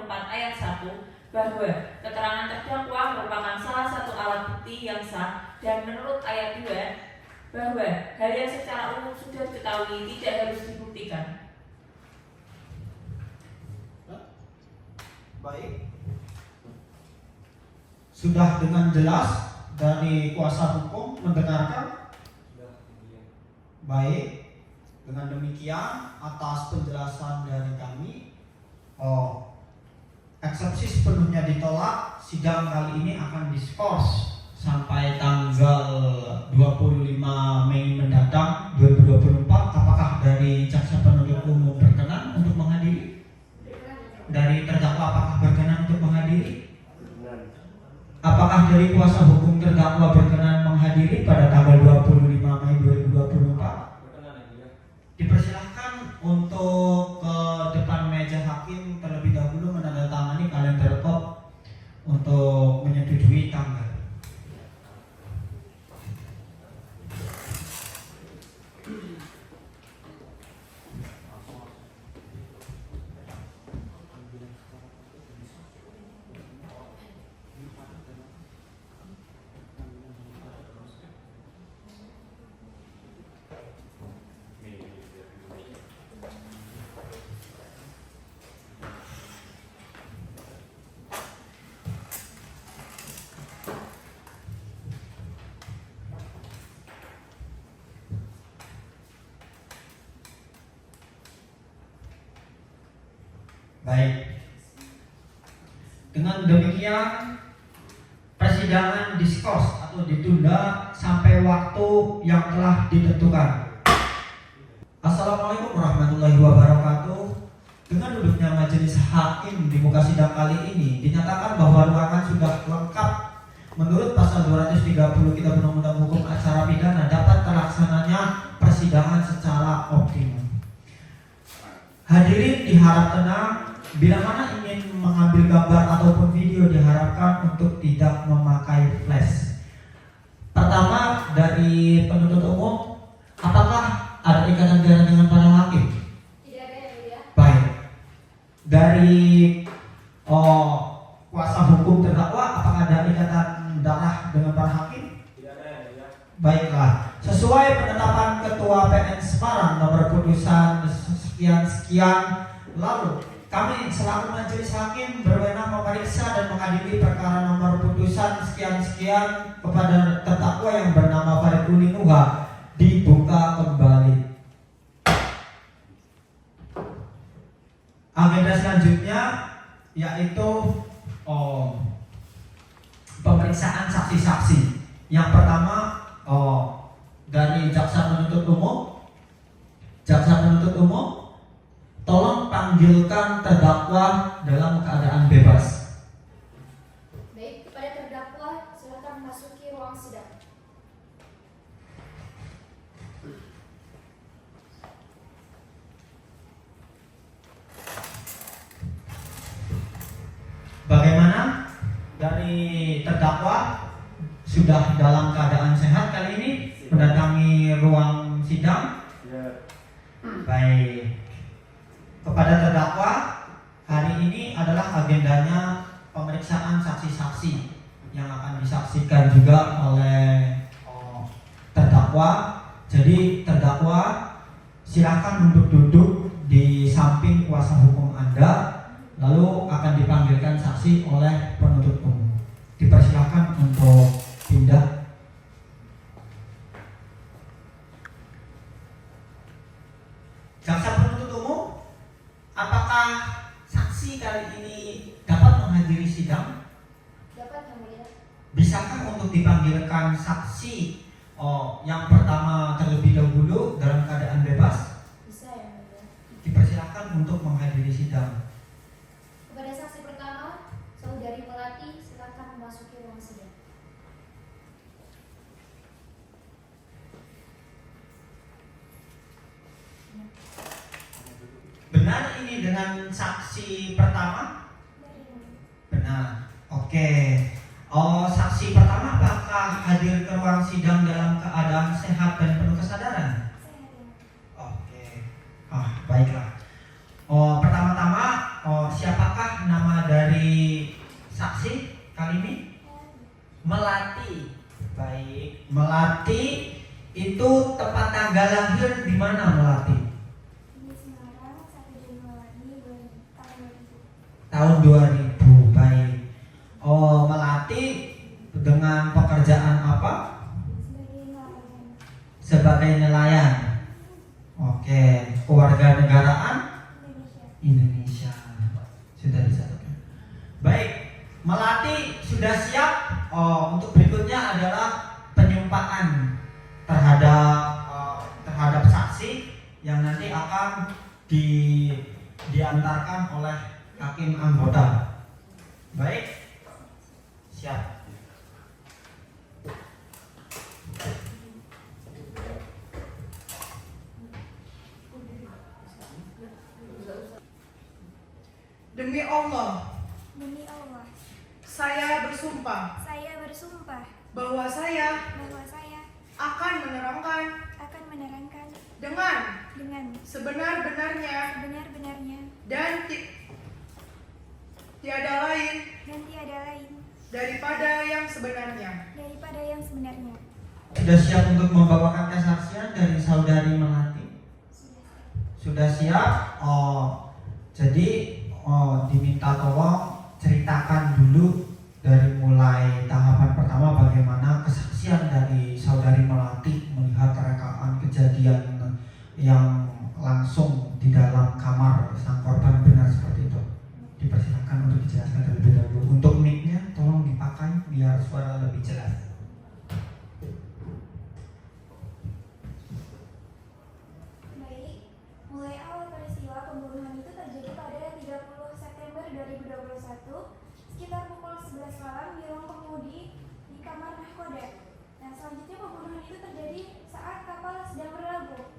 ayat 1 bahwa keterangan terdakwa merupakan salah satu alat bukti yang sah, dan menurut ayat 2 bahwa hal yang secara umum sudah diketahui tidak harus dibuktikan. Baik. Sudah dengan jelas dari kuasa hukum mendengarkan? Baik. Dengan demikian atas penjelasan dari kami, eksepsi sepenuhnya ditolak. Sidang kali ini akan diskors sampai tanggal 25 Mei mendatang 2024. Apakah dari jaksa penuntut umum berkenan untuk menghadiri? Dari terdakwa apakah berkenan untuk menghadiri? Apakah dari kuasa hukum terdakwa berkenan menghadiri pada tanggal 25 Mei 2024? Dipersilahkan untuk ke depan meja hakim terlebih dahulu menandatangani kalender top untuk menyetujui tanggal. Baik. Dengan demikian persidangan diskors atau ditunda sampai waktu yang telah ditentukan. Assalamualaikum warahmatullahi wabarakatuh. Dengan duduknya majelis hakim di muka sidang kali ini, dinyatakan bahwa ruangan sudah lengkap menurut pasal 230 Kitab Undang-Undang Hukum Acara Pidana dapat terlaksananya persidangan secara optimal. Hadirin diharap tenang. Bila mana ingin mengambil gambar ataupun video diharapkan untuk tidak memakai flash. Pertama, dari penuntut umum, apakah ada ikatan darah dengan para hakim? Tidak ada, yang mulia. Baik. Dari kuasa hukum terdakwa, apakah ada ikatan darah dengan para hakim? Tidak ada, yang mulia. Baiklah. Sesuai penetapan Ketua PN Semarang nomor putusan sekian-sekian lalu, kami selaku majelis hakim berwenang memeriksa dan mengadili perkara nomor putusan sekian-sekian kepada terdakwa yang bernama Farid Ulinuha dibuka kembali. Agenda selanjutnya yaitu pemeriksaan saksi-saksi. Yang pertama dari jaksa penuntut umum. Jaksa penuntut umum, tolong panggilkan terdakwa dalam keadaan bebas. Baik, kepada terdakwa silakan memasuki ruang sidang. Bagaimana dari terdakwa sudah dalam keadaan sehat kali ini mendatangi ruang sidang? Ya. Baik. Kepada terdakwa, hari ini adalah agendanya pemeriksaan saksi-saksi yang akan disaksikan juga oleh terdakwa. Jadi terdakwa silakan untuk duduk di samping kuasa hukum Anda, lalu akan dipanggilkan saksi oleh penuntut umum. Bisakah untuk dipanggilkan saksi yang pertama terlebih dahulu dalam keadaan bebas? Bisa ya, Mulia. Dipersilakan untuk menghadiri sidang. Kepada saksi pertama, Saudari Melati, silakan memasuki ruang sidang. Benar ini dengan saksi pertama? Benar. Oke. Saksi pertama apakah hadir ke ruang sidang dalam keadaan sehat dan penuh kesadaran? Oke. Baiklah. Pertama-tama, siapakah nama dari saksi kali ini? Melati. Baik. Melati itu tempat tanggal lahir di mana, Melati? Di Semarang, 1 Januari Tahun 2000. Baik. Melati dengan pekerjaan apa? Sebagai nelayan. Oke. Kewarganegaraan Indonesia. Sudah disatukan. Baik. Melati sudah siap. Untuk berikutnya adalah penyumpahan terhadap saksi yang nanti akan diantarkan oleh hakim anggota. Baik. Siap. Demi Allah, Demi Allah, saya bersumpah saya bersumpah bahwa saya bahwa saya akan menerangkan akan menerangkan dengan sebenar-benarnya sebenar-benarnya dan tiada lain dan tiada lain daripada yang sebenarnya. daripada yang sebenarnya. Sudah siap untuk membawakan kesaksian dari saudari Melati? Sudah siap? Jadi diminta tolong ceritakan dulu dari mulai tahapan pertama bagaimana kesaksian dari saudari Melati melihat rekaan kejadian yang langsung di dalam kamar sang korban, benar seperti itu. Dipersilakan untuk dijelaskan terlebih dahulu. Untuk mic-nya tolong dipakai biar suara lebih jelas. Baik, mulai awal peristiwa pembunuhan itu terjadi pada 30 September 2021 sekitar pukul 11 malam di ruang pengemudi di kamar nahkoda. Nah, selanjutnya pembunuhan itu terjadi saat kapal sedang berlabuh.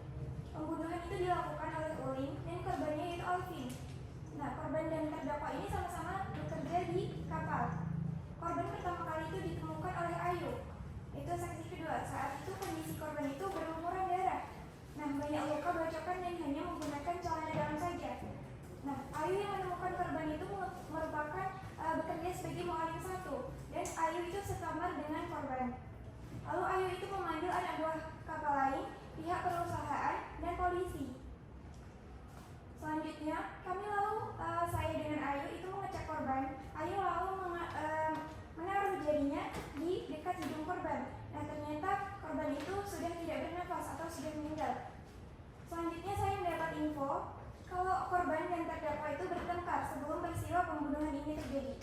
Pembunuhan itu dilakukan oleh Uling dan korbannya yaitu Alvin. Nah, korban dan terdakwa ini sama-sama bekerja di kapal. Korban pertama kali itu ditemukan oleh Ayu. Itu saksi kedua. Saat itu kondisi korban itu berlumuran darah. Nah, banyak luka bacokan dan hanya menggunakan celana dalam saja. Nah, Ayu yang menemukan korban itu merupakan bekerja sebagai maling satu, dan Ayu itu sekamar dengan korban. Lalu Ayu itu memanggil anak buah kapal lain, pihak perusahaan, dan polisi. Selanjutnya, kami lalu saya dengan Ayu itu mengecek korban. Ayu lalu menaruh jarinya di dekat hidung korban. Nah, ternyata korban itu sudah tidak bernafas atau sudah meninggal. Selanjutnya saya mendapat info kalau korban dan terdakwa itu bertengkar sebelum peristiwa pembunuhan ini terjadi.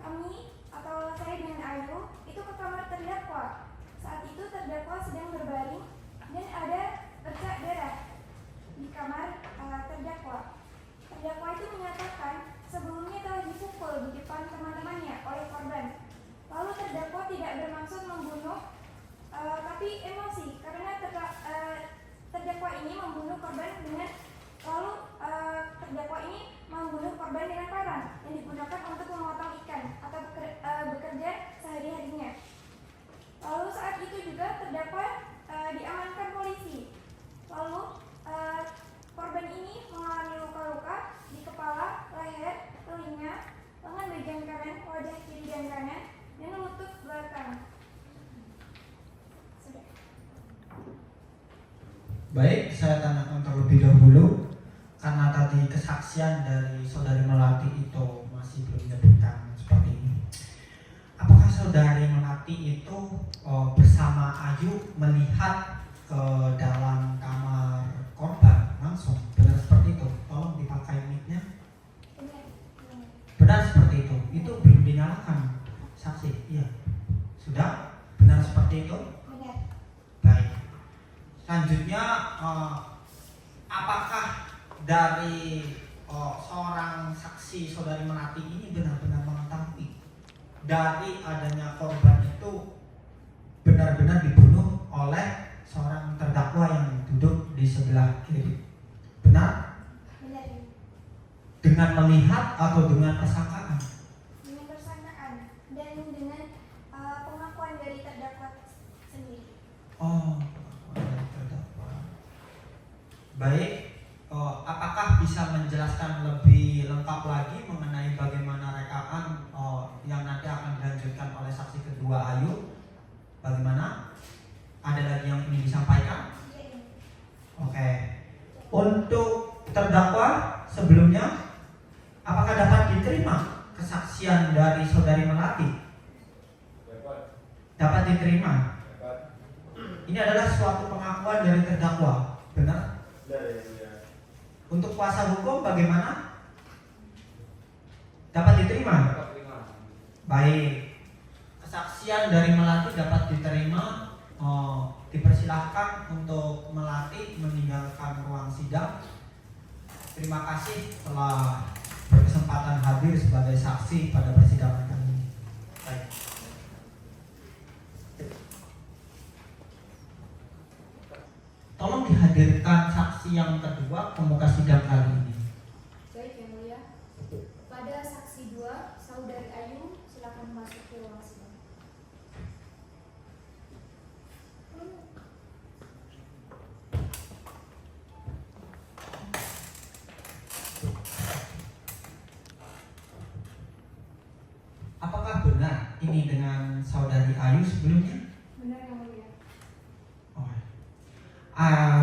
Kami atau saya dengan Ayu itu ke kamar terdakwa. Saat itu terdakwa sedang berbaring dan ada bercak darah di kamar terdakwa. Terdakwa itu menyatakan sebelumnya telah dipukul di depan teman-temannya oleh korban. Lalu terdakwa tidak bermaksud membunuh, tapi emosi karena terdakwa ini membunuh korban dengan terdakwa ini membunuh korban dengan parang yang digunakan untuk memotong ikan atau bekerja sehari-harinya. Lalu saat itu juga terdakwa diamankan polisi. Lalu korban ini mengalami luka-luka di kepala, leher, telinga, lengan bagian kanan, wajah kiri dan kanan, dan lutut belakang. Sudah. Baik, saya tanyakan terlebih dahulu karena tadi kesaksian dari saudari Melati itu masih belum menyebutkan seperti ini. Apakah saudari Melati itu bersama Ayu melihat ke dalam kamar korban langsung? Benar seperti itu? Tolong dipakai mic-nya. Benar seperti itu. Itu belum dinyalakan. saksi? Iya. Sudah? Benar seperti itu? Benar. Baik. Selanjutnya, apakah dari seorang saksi saudari Melati ini benar-benar mengetahui dari adanya korban itu benar-benar dibunuh oleh seorang terdakwa yang duduk di sebelah kiri? Benar? Benar. Dengan melihat atau dengan persangkaan? Dengan persangkaan dan dengan pengakuan dari terdakwa sendiri. Oh, pengakuan terdakwa. Baik. Apakah bisa menjelaskan lebih lengkap lagi mengenai bagaimana rekaan yang nanti akan dilanjutkan oleh saksi kedua Ayu? Bagaimana? Ada lagi yang ingin disampaikan? Oke. Untuk terdakwa sebelumnya, apakah dapat diterima kesaksian dari saudari Melati? Dapat diterima. Ini adalah suatu pengakuan dari terdakwa, benar? Untuk kuasa hukum bagaimana? Dapat diterima? Baik. Kesaksian dari Melati dapat diterima. Dipersilahkan untuk Melati meninggalkan ruang sidang. Terima kasih telah berkesempatan hadir sebagai saksi pada persidangan kali ini. Baik. Tolong dihadirkan saksi yang kedua ke muka sidang kali ini. Baik, Yang Mulia. Pada saksi 2, Saudari Ayu, silakan masuk ke ruang sidang. Apakah benar ini dengan saudari Ayu sebelumnya? Benar, Yang Mulia.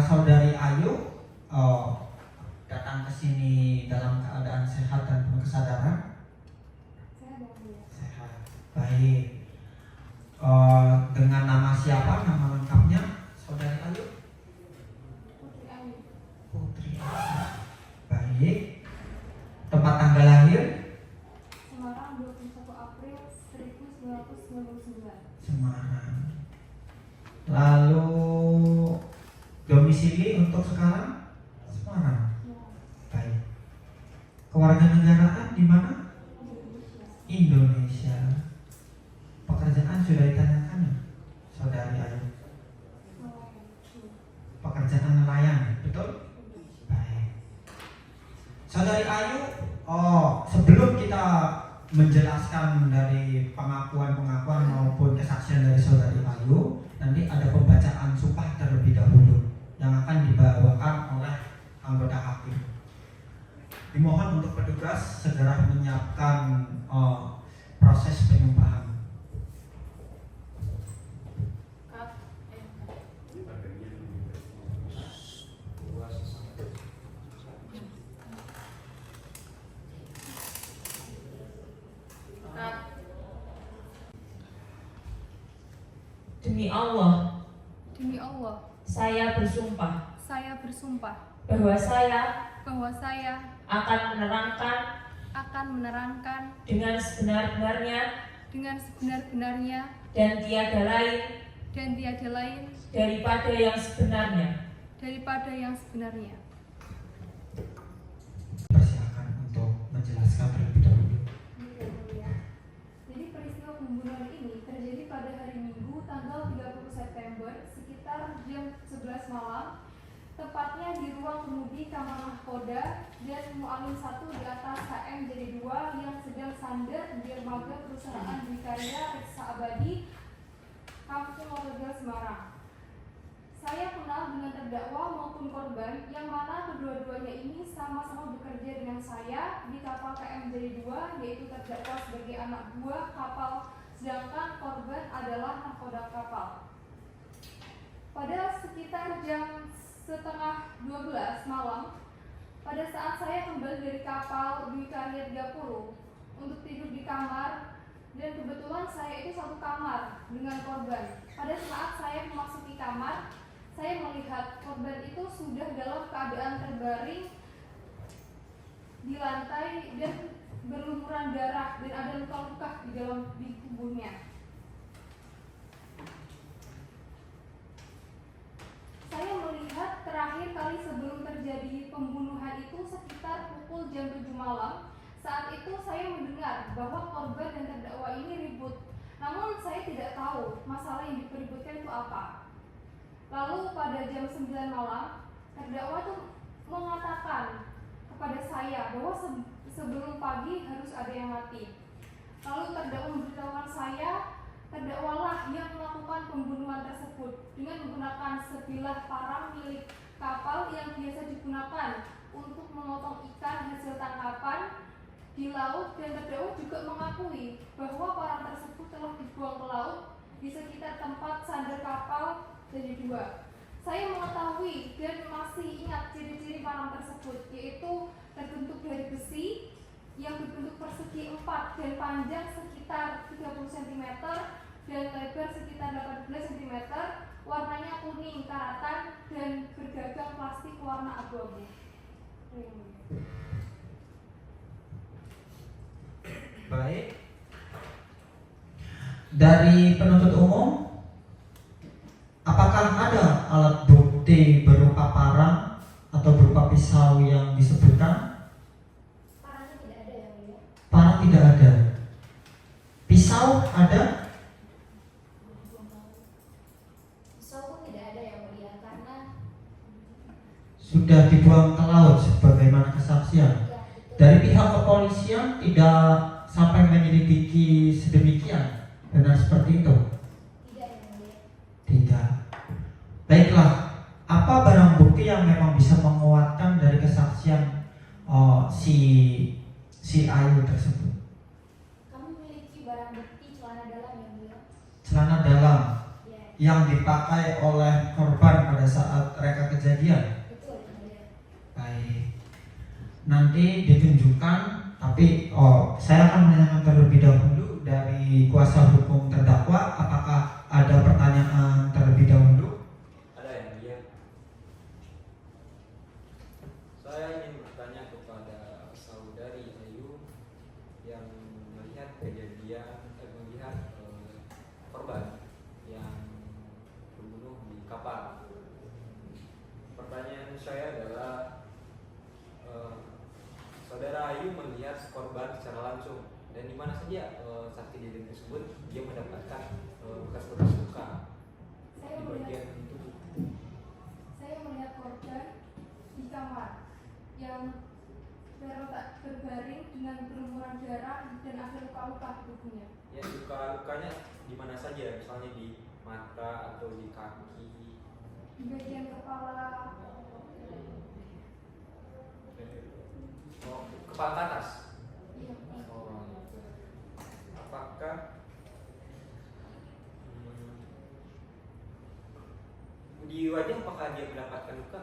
Saudari Ayu datang ke sini dalam keadaan sehat dan penuh kesadaran? Saya Yang Mulia. Sehat. Baik. Dengan nama siapa? Nama lengkapnya saudari Ayu? Putri Ayu. Putri Ayu. Baik. Tempat tanggal lahir? Semarang, 21 April 1999. Semarang. Lalu domisili untuk sekarang? Semarang. Ya, Baik. Kewarganegaraan di mana? Indonesia. Indonesia. Pekerjaan sudah ditanyakan ya, saudari Ayu? Nelayan. Pekerjaan nelayan, betul? Baik. Saudari Ayu, sebelum kita menjelaskan dari pengakuan-pengakuan maupun kesaksian dari saudari Ayu, nanti ada pembacaan sumpah terlebih dahulu yang akan dibawakan oleh anggota hakim. Dimohon untuk petugas segera menyiapkan proses penyumpahan. Demi Allah, Demi Allah, saya bersumpah saya bersumpah bahwa saya bahwa saya akan menerangkan dengan sebenar-benarnya dan tiada lain daripada yang sebenarnya. Persilakan untuk menjelaskan terlebih dahulu. Jadi peristiwa pembunuhan ini terjadi pada hari Minggu tanggal 30 September sekitar jam 11 malam, tepatnya di ruang kemudi Kamar Mahkoda dan Mualim 1 di atas HM jadi 2 yang sedang sandar di dermaga perusahaan Dwikarya Reksa Abadi, Kampung Tegal, Semarang. Saya kenal dengan terdakwa maupun korban yang mana kedua-duanya ini sama-sama bekerja dengan saya di kapal KM Jaya 2, yaitu terdakwa sebagai anak buah kapal, sedangkan korban adalah nahkoda kapal. Pada sekitar jam setengah 12 malam, pada saat saya kembali dari kapal Dwikarya 30 untuk tidur di kamar, dan kebetulan saya itu satu kamar dengan korban. Pada saat saya memasuki kamar, saya melihat korban itu sudah dalam keadaan terbaring di lantai dan berlumuran darah dan ada luka-luka di dalam di tubuhnya. Saya melihat terakhir kali sebelum terjadi pembunuhan itu sekitar pukul jam 7 malam. Saat itu saya mendengar bahwa korban dan terdakwa ini ribut. Namun saya tidak tahu masalah yang dipeributkan itu apa. Lalu pada jam 9 malam, terdakwa itu mengatakan kepada saya bahwa sebelum pagi harus ada yang mati. Lalu terdakwa memberitahukan saya, terdakwalah yang melakukan pembunuhan tersebut dengan menggunakan sebilah parang milik kapal yang biasa digunakan untuk memotong ikan hasil tangkapan di laut, dan terdakwa juga mengakui bahwa parang tersebut telah dibuang ke laut di sekitar tempat sandar kapal jadi 2. Saya mengetahui dan masih ingat ciri-ciri parang tersebut, yaitu terbentuk dari besi yang berbentuk persegi 4 dan panjang sekitar 30 cm dan lebar sekitar 18 cm, warnanya kuning karatan dan bergagang plastik warna abu-abu. Baik. Dari penuntut umum, apakah ada alat bukti berupa parang atau berupa pisau yang disebutkan? Parangnya tidak ada yang mulia. Parang tidak ada. Pisau ada? Pisau pun tidak ada yang mulia karena Sudah dibuang ke laut sebagaimana kesaksian. Dari pihak kepolisian tidak sampai menyelidiki sedemikian. Benar seperti itu? tidak yang mulia. Tidak. Baiklah, apa barang bukti yang memang bisa menguatkan dari kesaksian si Ayu tersebut? Kami memiliki barang bukti celana dalam yang mulia. Celana dalam Ya, yang dipakai oleh korban pada saat mereka kejadian. betul yang mulia. Baik. Nanti ditunjukkan, tapi saya akan menanyakan terlebih dahulu dari kuasa hukum terdakwa, apakah ada pertanyaan terlebih dahulu? Ada yang mulia. Saya ingin bertanya kepada saudari Ayu yang melihat kejadian, melihat korban yang terbunuh di kapal. Pertanyaan saya adalah, saudara Ayu melihat korban secara langsung, dan di mana saja saat kejadian tersebut dia mendapatkan bekas-bekas luka Saya di bagian tubuh. melihat korban di kamar yang terletak berbaring dengan berlumuran darah dan ada luka-luka di tubuhnya. Ya, luka-lukanya di mana saja, misalnya di mata atau di kaki. Di bagian kepala, Oh, kepala ke atas. iya, Oh, apakah di wajah apakah dia mendapatkan luka?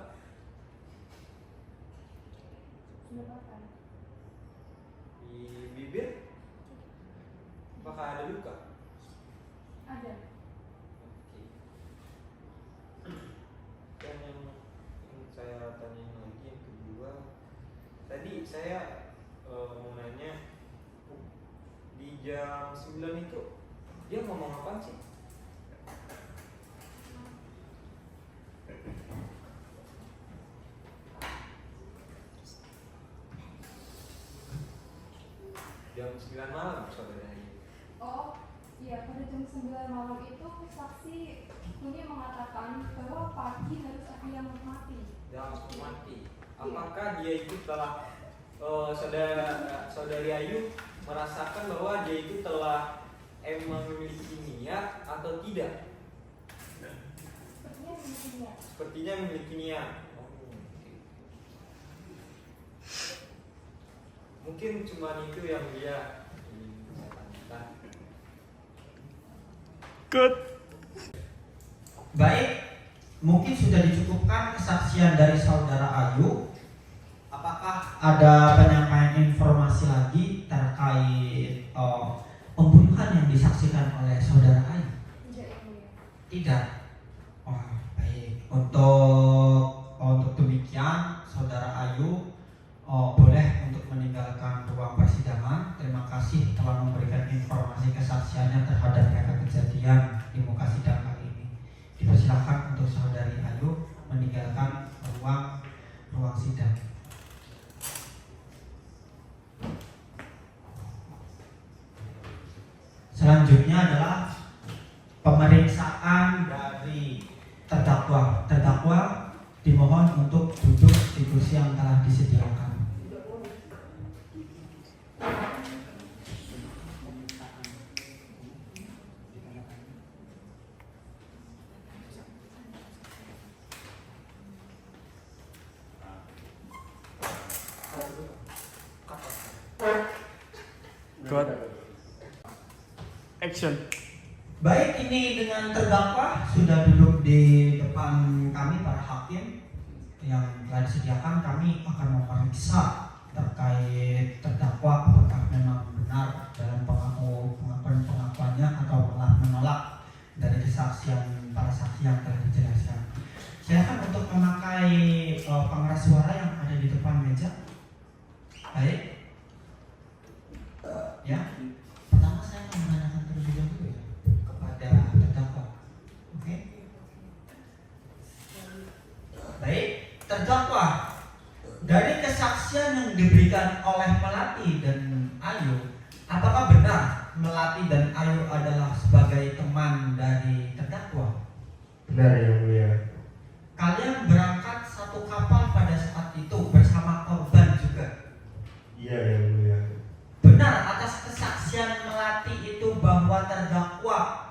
mendapatkan. Di bibir apakah ada luka? Ada. Oke. Dan yang saya tanya lagi yang kedua, tadi saya mau nanya, di jam 9 itu dia ngomong apa sih? Jam 9 malam saudara ini. Oh, iya, pada jam 9 malam itu saksi ini mengatakan bahwa pagi harus ada yang mati. Dalam mati. Apakah dia itu telah saudari Ayu merasakan bahwa dia itu telah emang memiliki niat atau tidak? Sepertinya memiliki niat. Sepertinya memiliki niat. Mungkin cuma itu yang dia ingin saya tanyakan. Baik, mungkin sudah dicukupkan kesaksian dari saudara Ayu. Apakah ada penyampaian informasi lagi terkait pembunuhan yang disaksikan oleh saudara Ayu? Tidak yang mulia. Tidak. Oh, baik. Untuk demikian, saudara Ayu boleh untuk meninggalkan ruang persidangan. Terima kasih telah memberikan informasi kesaksian kesaksiannya terhadap reka kejadian di muka sidang kali ini. Dipersilakan untuk saudari Ayu meninggalkan ruang sidang. Selanjutnya adalah pemeriksaan dari terdakwa. Terdakwa dimohon untuk duduk di kursi yang telah disediakan. God. Action. Baik, ini dengan terdakwa sudah duduk di depan kami para hakim yang telah disediakan. Kami akan memeriksa terkait terdakwa apakah memang benar dalam pengakuannya atau malah menolak dari kesaksian para saksi yang telah dijelaskan. Silakan untuk memakai pengeras suara yang ada di depan meja. Baik. Ya. Pertama saya akan menanyakan terlebih dahulu ya kepada terdakwa. Oke. Baik, terdakwa, dari kesaksian yang diberikan oleh Melati dan Ayu, apakah benar Melati dan Ayu adalah sebagai teman dari terdakwa? Benar yang mulia. Kalian berangkat satu kapal pada saat itu bersama korban juga? Iya yang mulia. Benar atas kesaksian Melati itu bahwa terdakwa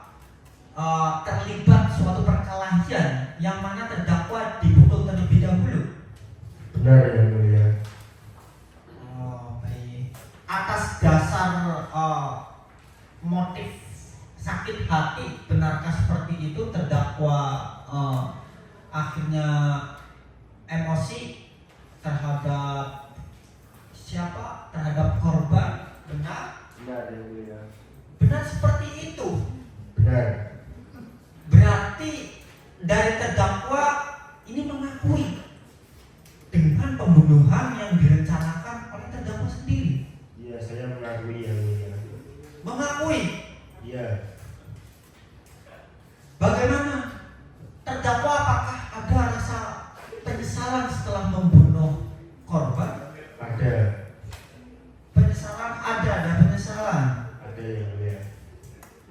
terlibat suatu perkelahian yang mana terdakwa dipukul terlebih dahulu? Benar yang mulia. Oh, baik. Atas dasar motif sakit hati, benarkah seperti itu terdakwa akhirnya emosi terhadap siapa? Terhadap korban? Benar? Benar yang mulia. Benar seperti itu. Benar. Berarti dari terdakwa ini mengakui dengan pembunuhan yang direncanakan oleh terdakwa sendiri. Iya saya mengakui yang mulia. Mengakui. Iya. Bagaimana? Terdakwa apakah ada rasa penyesalan setelah membunuh korban? Ada. Penyesalan ada penyesalan. Ada yang mulia.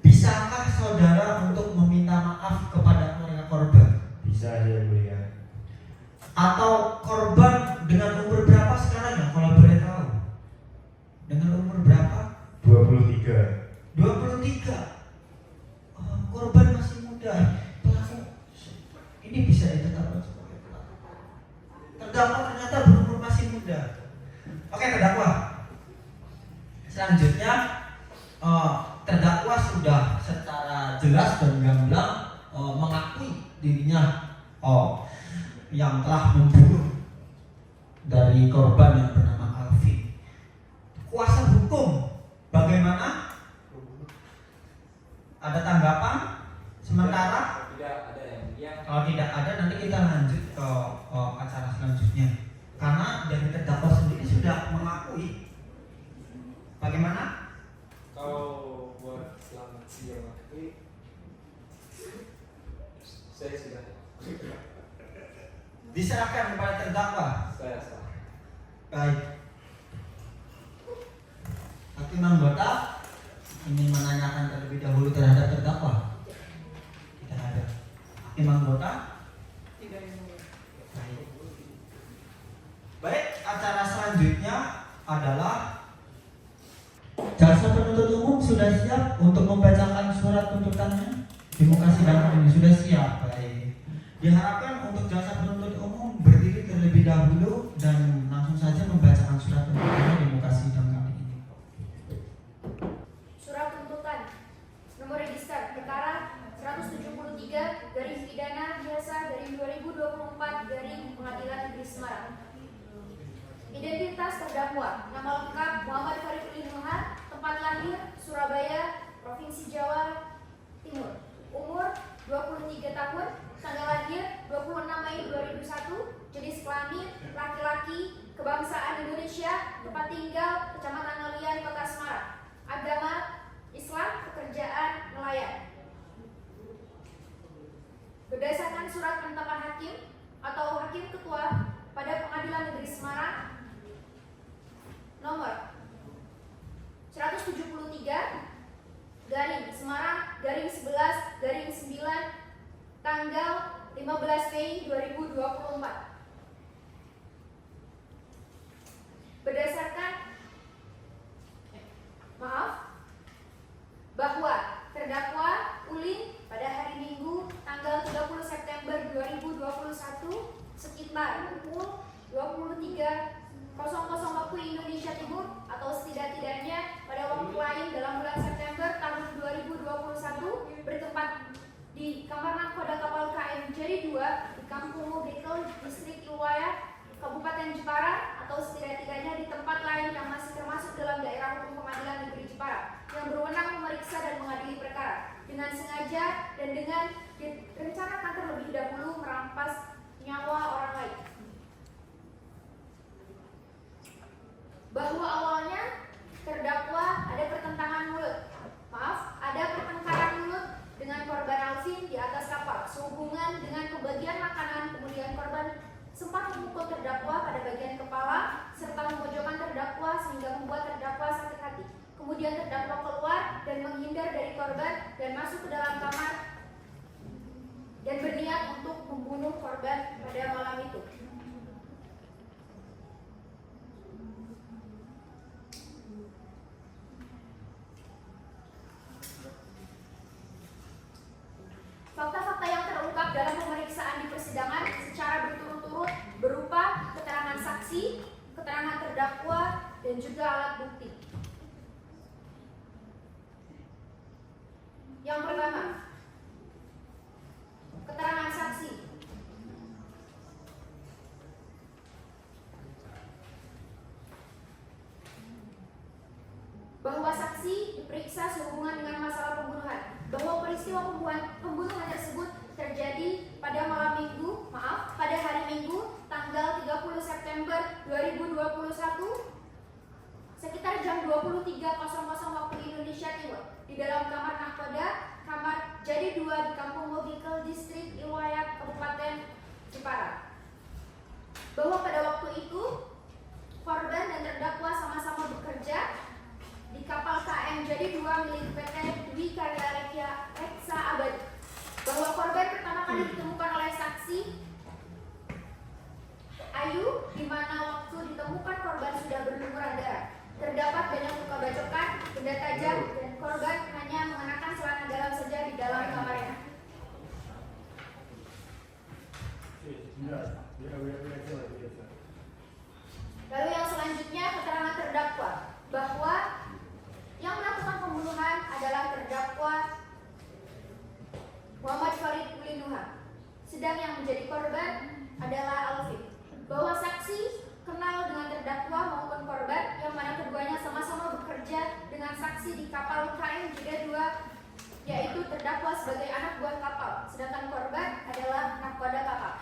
Bisakah saudara untuk meminta maaf kepada keluarga korban? Bisa yang mulia. Atau korban dengan umur berapa sekarang ya kalau boleh tahu? Dengan umur berapa? 23. 23. Korban masih muda. Pelaku ini bisa ditetapkan sebagai pelaku. Terdakwa ternyata berumur masih muda. Oke, terdakwa. Selanjutnya terdakwa sudah secara jelas dan gamblang mengakui dirinya yang telah membunuh dari korban yang bernama Alfi. Kuasa hukum bagaimana? Ada tanggapan? Sementara Tidak ada yang mulia. kalau tidak ada nanti kita lanjut ke acara selanjutnya. Karena dari terdakwa sendiri sudah mengakui. Bagaimana? Kalau buat selamat siang waktu saya sudah Diserahkan kepada terdakwa. saya salah. Baik. Hakim anggota ingin menanyakan terlebih dahulu terhadap terdakwa. Tidak ada. Hakim anggota? Tidak yang mulia. Baik. Baik, acara selanjutnya adalah jaksa penuntut umum sudah siap untuk membacakan surat tuntutannya di muka sidang ini. Sudah siap. Baik. Diharapkan untuk jaksa penuntut umum berdiri terlebih dahulu dan langsung saja membacakan surat tuntutannya di muka sidang kali ini. Surat tuntutan nomor register perkara 173 garing pidana biasa garing 2024 garing Pengadilan Negeri Semarang. Identitas terdakwa: nama lengkap Muhammad Farid Nuha, tempat lahir Surabaya, Provinsi Jawa Timur, umur 23 tahun, tanggal lahir 26 Mei 2001, jenis kelamin laki-laki, kebangsaan Indonesia, tempat tinggal Kecamatan Ngalian, Kota Semarang, agama Islam, pekerjaan tanggal 15 Mei 2024. Bahwa terdakwa Ulin pada hari Minggu tanggal 30 September 2021 sekitar pukul 23.00 waktu Indonesia Timur atau setidak-tidaknya pada waktu lain dalam bulan September tahun 2021 bertempat di kamar nakoda kapal KM Jari 2 di Kampung Mogekel, Distrik Ilwaya, Kabupaten Jepara, atau setidak-tidaknya di tempat lain yang masih termasuk dalam daerah hukum Pengadilan Negeri Jepara yang berwenang memeriksa dan mengadili perkara dengan sengaja dan dengan direncanakan terlebih dahulu merampas nyawa orang lain. Bahwa awalnya terdakwa ada pertengkaran mulut dengan korban Alvin di atas kapal sehubungan dengan pembagian makanan, kemudian korban sempat memukul terdakwa pada bagian kepala serta memojokkan terdakwa sehingga membuat terdakwa sakit hati. Kemudian terdakwa keluar dan menghindar dari korban dan masuk ke dalam kamar dan berniat untuk membunuh korban pada malam itu. Fakta-fakta yang terungkap dalam pemeriksaan di persidangan secara berturut-turut berupa keterangan saksi, keterangan terdakwa, dan juga alat bukti. Yang pertama, keterangan saksi. Bahwa saksi diperiksa sehubungan dengan masalah pembunuhan, bahwa peristiwa pembunuhan tersebut terjadi pada pada hari Minggu tanggal 30 September 2021 sekitar jam 23.00 waktu Indonesia Timur di dalam kamar nakoda kamar Jari 2 di Kampung Mogekel, Distrik Ilwaya, Kabupaten Jepara. Bahwa pada waktu itu korban dan terdakwa sama-sama bekerja di kapal KM Jari 2 milik PT Dwi Karya Reksa Abadi. Bahwa korban pertama kali ditemukan oleh saksi Ayu, di mana waktu ditemukan korban sudah berlumuran darah. Terdapat banyak luka bacokan, benda tajam, dan korban hanya mengenakan celana dalam saja di dalam kamarnya. Lalu yang selanjutnya keterangan terdakwa bahwa yang melakukan pembunuhan adalah terdakwa Muhammad Farid Ulinuha, sedang yang menjadi korban adalah Alvin. Bahwa saksi kenal dengan terdakwa maupun korban yang mana keduanya sama-sama bekerja dengan saksi di kapal KM Jari 2, yaitu terdakwa sebagai anak buah kapal, sedangkan korban adalah nahkoda kapal.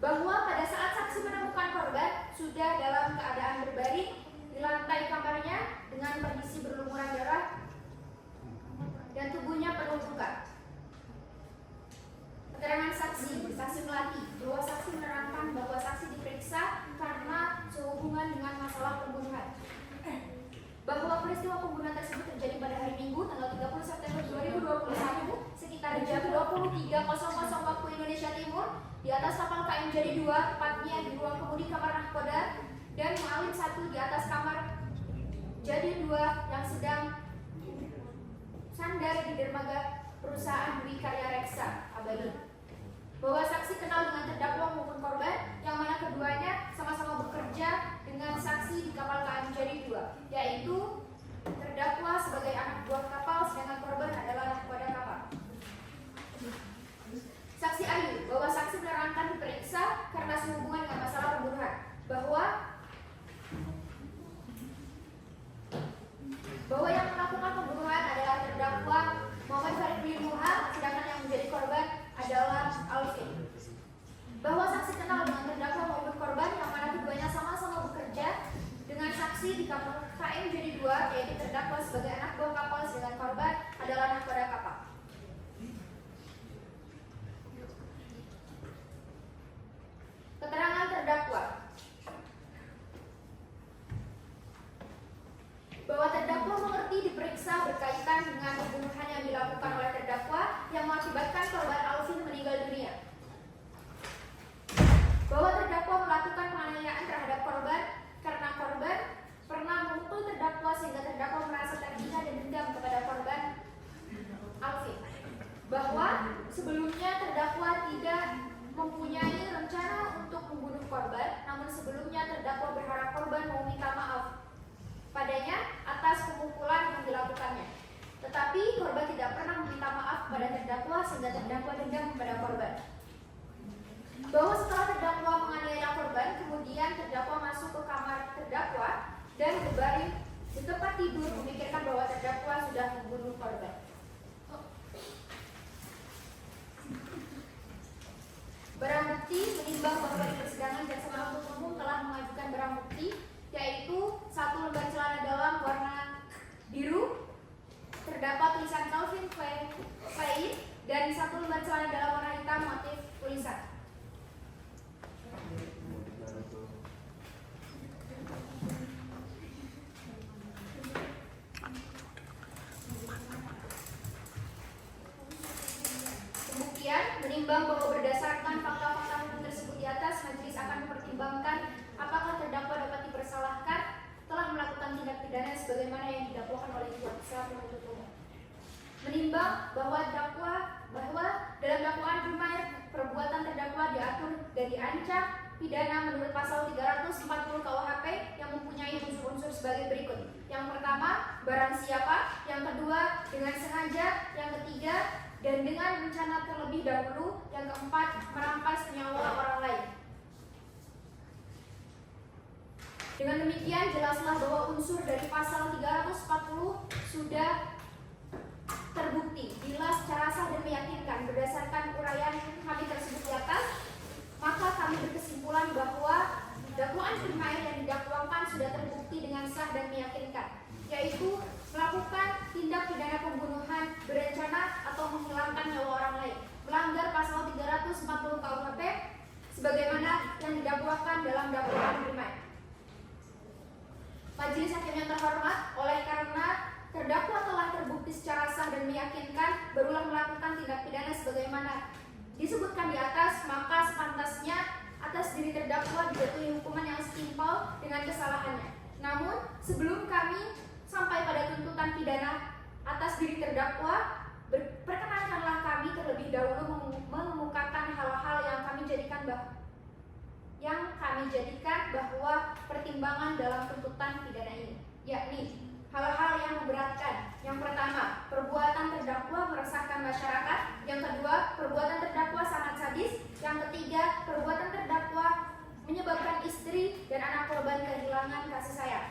Bahwa pada saat saksi menemukan korban sudah dalam keadaan berbaring di lantai kamarnya dengan kondisi berlumuran darah dan tubuhnya penuh luka. Keterangan saksi Melati, bahwa saksi menerangkan bahwa saksi diperiksa karena sehubungan dengan masalah pembunuhan. Bahwa peristiwa pembunuhan tersebut terjadi pada hari Minggu tanggal 30 September 2021 sekitar jam 23.00 waktu Indonesia Timur di atas kapal KM Jari 2, tepatnya di ruang kemudi kamar nahkoda, dan Mualim 1 di atas kamar Jari 2 yang sedang sandar di dermaga perusahaan Dwi Karya Reksa Abadi. Bahwa saksi kenal dengan terdakwa maupun korban yang mana keduanya sama-sama bekerja dengan saksi di kapal KM Jari 2, yaitu terdakwa sebagai anak buah kapal sedangkan korban adalah nahkoda kapal. Saksi Ayu, bahwa saksi menerangkan diperiksa karena sehubungan dengan masalah pembunuhan. Bahwa yang melakukan pembunuhan adalah terdakwa Muhammad Farid Ulinuha, sedangkan yang menjadi korban adalah Alvin. Bahwa saksi kenal dengan terdakwa maupun korban yang mana keduanya sama-sama bekerja dengan saksi di kapal KM Jari 2 korban, namun sebelumnya terdakwa berharap korban mau minta maaf padanya atas pemukulan yang dilakukannya. Tetapi korban tidak pernah meminta maaf kepada terdakwa sehingga terdakwa dendam kepada korban. Bahwa setelah terdakwa menganiaya korban, kemudian terdakwa masuk ke kamar terdakwa dan berbaring di tempat tidur memikirkan bahwa terdakwa sudah membunuh korban. Barang bukti menimbang bahwa di persidangan jaksa penuntut umum telah mengajukan barang bukti, yaitu 1 lembar celana dalam warna biru terdapat tulisan Calvin Klein dan 1 lembar celana dalam warna hitam motif tulisan. Menimbang bahwa berdasarkan fakta-fakta hukum tersebut di atas, majelis akan mempertimbangkan apakah terdakwa dapat dipersalahkan telah melakukan tindak pidana sebagaimana yang didakwakan oleh jaksa penuntut umum. Menimbang bahwa dalam dakwaan primer perbuatan terdakwa diatur dari ancam pidana menurut pasal 340 KUHP yang mempunyai unsur-unsur sebagai berikut. Yang pertama, barang siapa; yang kedua, dengan sengaja; yang ketiga, dan dengan rencana terlebih dahulu; yang keempat, merampas nyawa orang lain. Dengan demikian jelaslah bahwa unsur dari pasal 340 sudah terbukti bila secara sah dan meyakinkan. Berdasarkan uraian kami tersebut di atas, maka kami berkesimpulan bahwa dakwaan primer yang didakwakan sudah terbukti dengan sah dan meyakinkan, yaitu melakukan tindak pidana pembunuhan berencana atau menghilangkan nyawa orang lain, melanggar pasal 340 KUHP sebagaimana yang didakwakan dalam dakwaan primer. Majelis hakim yang terhormat, oleh karena terdakwa telah terbukti secara sah dan meyakinkan berulang melakukan tindak pidana sebagaimana disebutkan di atas, maka sepantasnya atas diri terdakwa dijatuhi hukuman yang setimpal dengan kesalahannya. Namun, sebelum kami sampai pada tuntutan pidana atas diri terdakwa, perkenankanlah kami terlebih dahulu mengemukakan hal-hal yang kami jadikan bahwa pertimbangan dalam tuntutan pidana ini, yakni hal-hal yang memberatkan. Yang pertama, perbuatan terdakwa meresahkan masyarakat. Yang kedua, perbuatan terdakwa sangat sadis. Yang ketiga, perbuatan terdakwa menyebabkan istri dan anak korban kehilangan kasih sayang.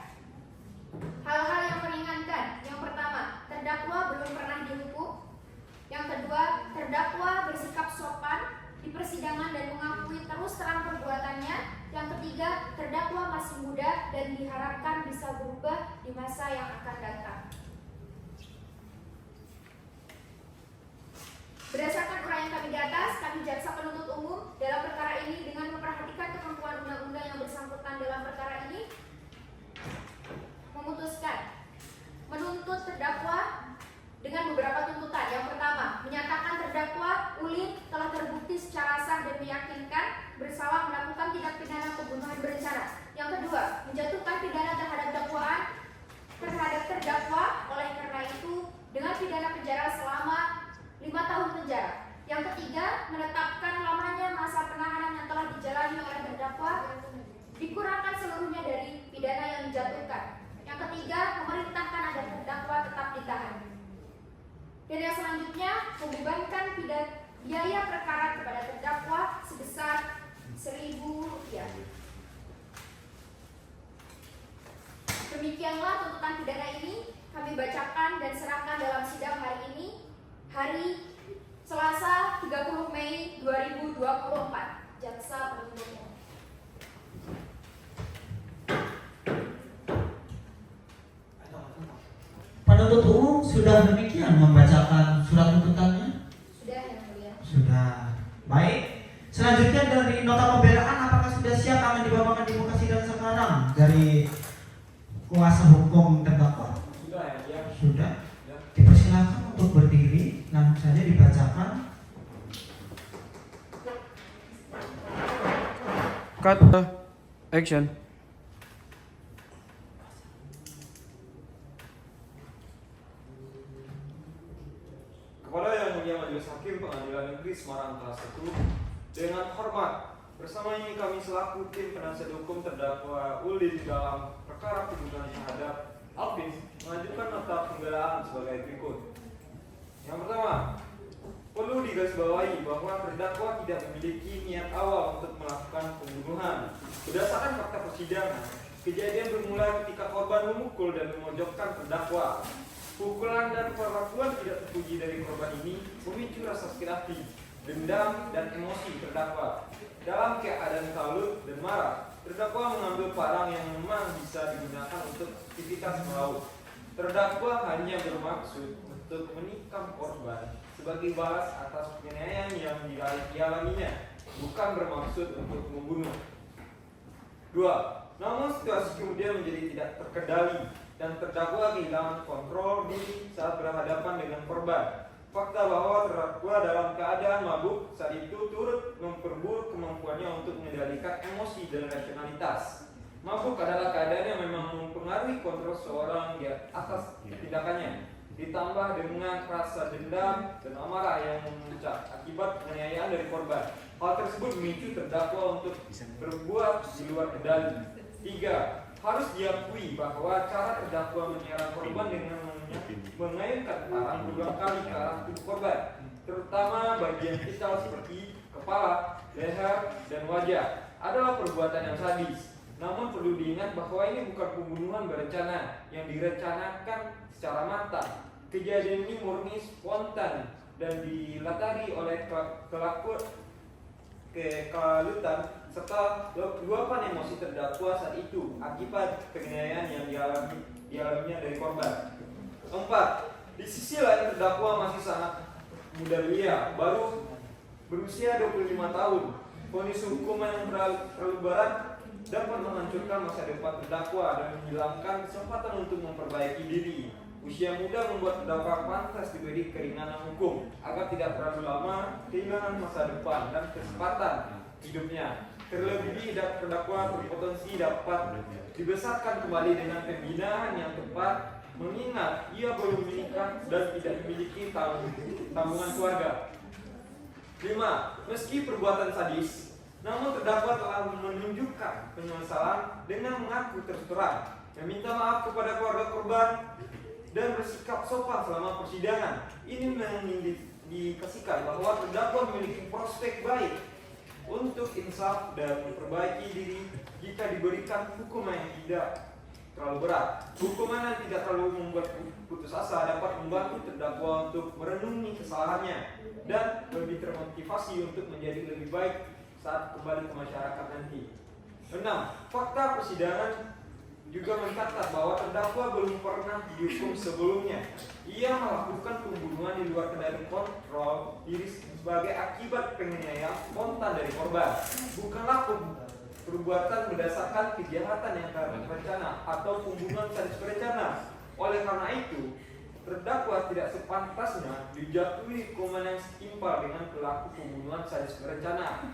Hal-hal yang meringankan. Yang pertama, terdakwa belum pernah dihukum. Yang kedua, terdakwa bersikap sopan di persidangan dan mengakui terus terang perbuatannya. Yang ketiga, terdakwa masih muda dan diharapkan bisa berubah di masa yang akan datang. Berdasarkan uraian kami di atas, kami jaksa penuntut umum dalam perkara ini dengan memperhatikan ketentuan undang-undang yang bersangkutan dalam perkara ini memutuskan menuntut terdakwa dengan beberapa tuntutan. Yang pertama, menyatakan terdakwa Ulin telah terbukti secara sah dan meyakinkan bersalah melakukan tindak pidana pembunuhan berencana. Yang kedua, menjatuhkan pidana terhadap terdakwa oleh karena itu dengan pidana penjara selama 5 tahun penjara. Yang ketiga, menetapkan lamanya masa penahanan yang telah dijalani oleh terdakwa dikurangkan seluruhnya dari pidana yang dijatuhkan. Yang ketiga, memerintahkan agar terdakwa tetap ditahan. Dan yang selanjutnya, membebankan biaya perkara kepada terdakwa sebesar Rp1.000. Demikianlah tuntutan pidana ini kami bacakan dan serahkan dalam sidang hari ini, hari Selasa 30 Mei 2024. Jaksa penuntut umum. Penuntut umum sudah demikian membacakan surat tuntutannya? Sudah, Yang Mulia. Sudah. Baik. Selanjutnya dari nota pembelaan, apakah sudah siap akan dibawakan di muka sidang sekarang dari kuasa hukum terdakwa? Sudah ya. Sudah. Dipersilakan untuk berdiri, langsung saja dibacakan. Cut. Action. Kepada Yang Mulia Majelis Hakim Pengadilan Negeri Semarang kelas 1, dengan hormat bersama ini kami selaku tim penasihat hukum terdakwa Ulin dalam perkara pembunuhan terhadap Alvin mengajukan nota pembelaan sebagai berikut. Yang pertama, perlu digarisbawahi bahwa terdakwa tidak memiliki niat awal untuk melakukan pembunuhan. Berdasarkan fakta persidangan, kejadian bermula ketika korban memukul dan memojokkan terdakwa. Pukulan dan perlakuan tidak terpuji dari korban ini memicu rasa sakit hati, dendam, dan emosi terdakwa. Dalam keadaan kalut dan marah, terdakwa mengambil parang yang memang bisa digunakan untuk aktivitas melaut. Terdakwa hanya bermaksud untuk menikam korban sebagai balas atas penganiayaan yang dialaminya, bukan bermaksud untuk membunuh. 2. Namun situasi kemudian menjadi tidak terkendali dan terdakwa kehilangan kontrol diri saat berhadapan dengan korban. Fakta bahwa terdakwa dalam keadaan mabuk saat itu turut memperburuk kemampuannya untuk mengendalikan emosi dan rasionalitas. Mabuk adalah keadaan yang memang mempengaruhi kontrol seorang di atas tindakannya, ditambah dengan rasa dendam dan amarah yang memuncak akibat penganiayaan dari korban. Hal tersebut memicu terdakwa untuk berbuat di luar kendali. 3. Harus diakui bahwa cara terdakwa menyerang korban dengan mengayunkan parang berulang kali ke arah tubuh korban, terutama bagian vital seperti kepala, leher, dan wajah, adalah perbuatan yang sadis. Namun perlu diingat bahwa ini bukan pembunuhan berencana yang direncanakan secara matang. Kejadian ini murni spontan dan dilatari oleh kekalutan serta luapan emosi terdakwa saat itu akibat penganiayaan yang dialaminya dari korban. 4. Di sisi lain terdakwa masih sangat muda belia, baru berusia 25 tahun. Vonis hukuman yang terlalu berat dapat menghancurkan masa depan terdakwa dan menghilangkan kesempatan untuk memperbaiki diri. Usia muda membuat terdakwa pantas diberi keringanan hukum agar tidak terlalu lama kehilangan masa depan dan kesempatan hidupnya. Terlebih terdakwa berpotensi dapat dibesarkan kembali dengan pembinaan yang tepat, mengingat ia belum menikah dan tidak memiliki tabungan keluarga. 5. Meski perbuatan sadis, namun terdakwa telah menunjukkan penyesalan dengan mengaku terus terang, meminta maaf kepada keluarga korban, dan bersikap sopan selama persidangan. Ini mengindikasikan bahwa terdakwa memiliki prospek baik untuk insaf dan memperbaiki diri jika diberikan hukuman yang tidak terlalu berat. Hukuman yang tidak terlalu membuat putus asa dapat membantu terdakwa untuk merenungi kesalahannya dan lebih termotivasi untuk menjadi lebih baik saat kembali ke masyarakat nanti. 6. Fakta persidangan juga mencatat bahwa terdakwa belum pernah dihukum sebelumnya. Ia melakukan pembunuhan di luar kendali kontrol diri sebagai akibat penganiayaan spontan dari korban, bukanlah perbuatan berdasarkan kejahatan yang terencana atau pembunuhan sadis berencana. Oleh karena itu, terdakwa tidak sepantasnya dijatuhi hukuman yang setimpal dengan pelaku pembunuhan sadis berencana.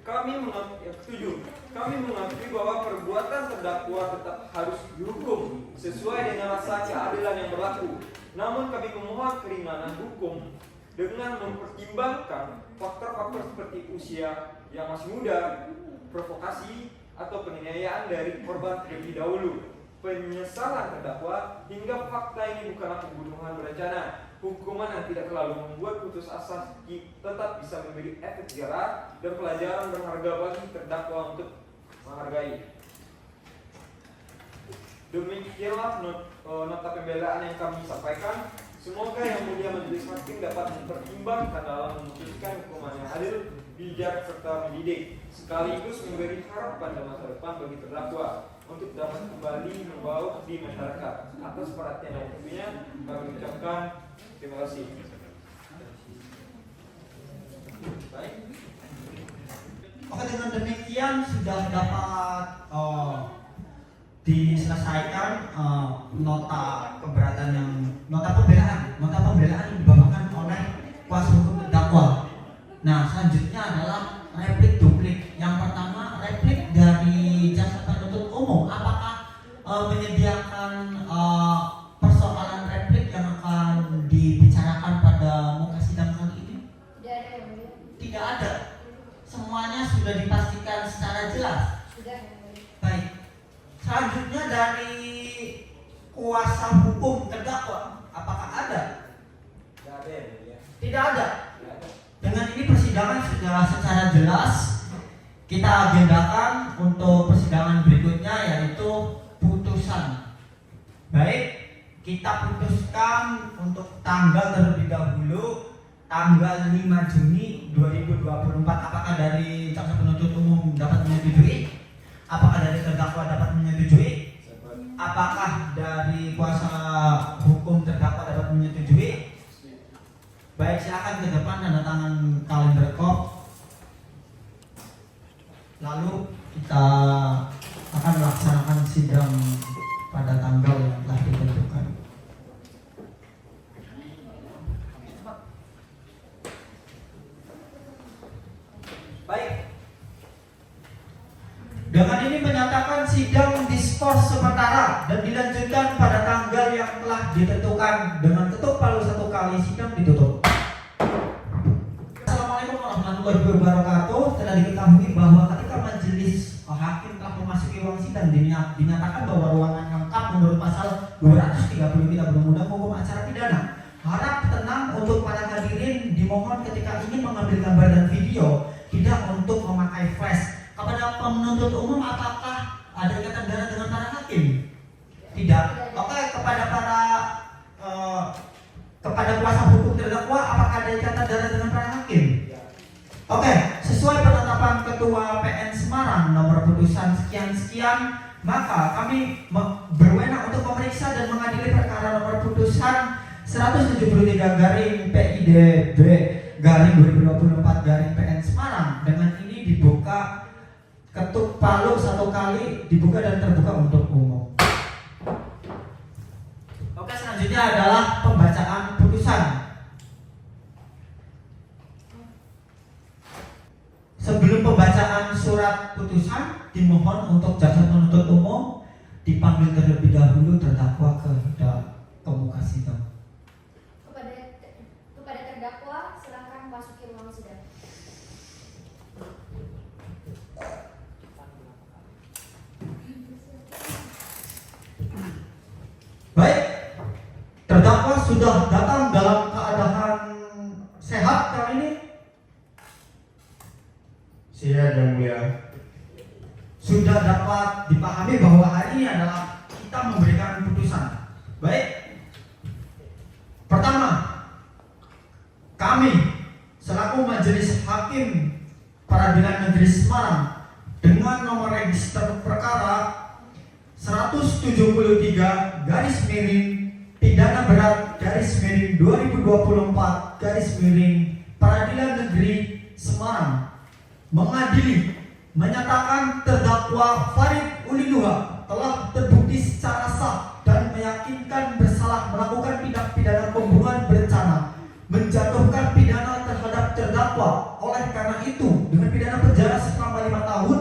Kami mengakui bahwa perbuatan terdakwa tetap harus dihukum sesuai dengan rasa keadilan yang berlaku. Namun kami memohon keringanan hukum dengan mempertimbangkan faktor-faktor seperti usia yang masih muda, provokasi atau penganiayaan dari korban terlebih dahulu, penyesalan terdakwa, hingga fakta ini bukanlah pembunuhan berencana. Hukuman yang tidak terlalu membuat putus asa tetap bisa memberi efek jerah dan pelajaran berharga bagi terdakwa untuk menghargai. Demikianlah nota pembelaan yang kami sampaikan. Semoga yang mulia majelis hakim dapat mempertimbangkan dalam memutuskan hukuman yang adil, bijak, serta mendidik, sekaligus memberi harapan dan masa depan bagi terdakwa untuk dapat kembali membaur di masyarakat. Atas perhatian yang tentunya kami ucapkan terima kasih. Baik. Oke, dengan demikian sudah dapat diselesaikan nota pembelaan yang dibawakan oleh kuasa hukum terdakwa. Nah, selanjutnya adalah replik duplik. Yang pertama, replik dari jaksa penuntut umum. Apakah menyediakan persoalan replik yang akan dibicarakan pada muka sidang kali ini? Tidak ada yang mulia. Tidak ada. Semuanya sudah dipastikan secara jelas? Sudah, Yang Mulia. Baik. Selanjutnya dari kuasa hukum terdakwa, apakah ada? Tidak ada yang mulia. Tidak ada. Tidak ada. Dengan ini persidangan sudah secara jelas kita agendakan untuk persidangan berikutnya, yaitu putusan. Baik, kita putuskan untuk tanggal terlebih dahulu, tanggal 5 Juni 2024. Apakah dari jaksa penuntut umum dapat menyetujui? Apakah dari terdakwa dapat menyetujui? Apakah dari kuasa hukum terdakwa dapat menyetujui? Baik, silakan ke depan tanda tangan kalender kop. Lalu kita akan melaksanakan sidang pada tanggal yang telah ditentukan. Baik. Dengan ini menyatakan sidang diskors sementara dan dilanjutkan pada tanggal yang telah ditentukan. Dengan ketuk palu 1 kali, sidang ditutup. Assalamualaikum warahmatullahi wabarakatuh. Telah diketahui bahwa ketika majelis hakim telah memasuki ruang sidang dinyatakan bahwa ruangan lengkap menurut pasal 230 Kitab Undang-Undang Hukum Acara Pidana. Harap tenang untuk para hadirin, dimohon ketika ingin mengambil gambar dan video tidak untuk memakai flash. Kepada penuntut umum, apakah ada ikatan darah dengan para hakim? Tidak. Oke, kepada kuasa hukum terdakwa, apakah ada ikatan darah dengan para hakim? Oke, sesuai penetapan Ketua PN Semarang nomor putusan sekian-sekian, maka kami berwenang untuk memeriksa dan mengadili perkara nomor putusan 173 PIDB 2024 PN Semarang. Dengan ini dibuka ketuk palu 1 kali, dibuka dan terbuka untuk umum. Oke, selanjutnya adalah pembacaan putusan. Sebelum pembacaan surat putusan, dimohon untuk jaksa penuntut umum dipanggil terlebih dahulu terdakwa ke muka sidang. Kepada terdakwa, silakan masuki ruang sidang. Baik, terdakwa sudah datang dalam keadaan sehat kali ini. Siap Yang Mulia. Sudah dapat dipahami bahwa hari ini adalah kita memberikan putusan. Baik. Pertama, kami selaku Majelis Hakim Peradilan Negeri Semarang dengan nomor register perkara 173 garis miring pidana berat garis miring 2024 garis miring Peradilan Negeri Semarang mengadili menyatakan terdakwa Farid Ulinuha telah terbukti secara sah dan meyakinkan bersalah melakukan tindak pidana pembunuhan berencana, menjatuhkan pidana terhadap terdakwa. Oleh karena itu, dengan pidana penjara selama 5 tahun.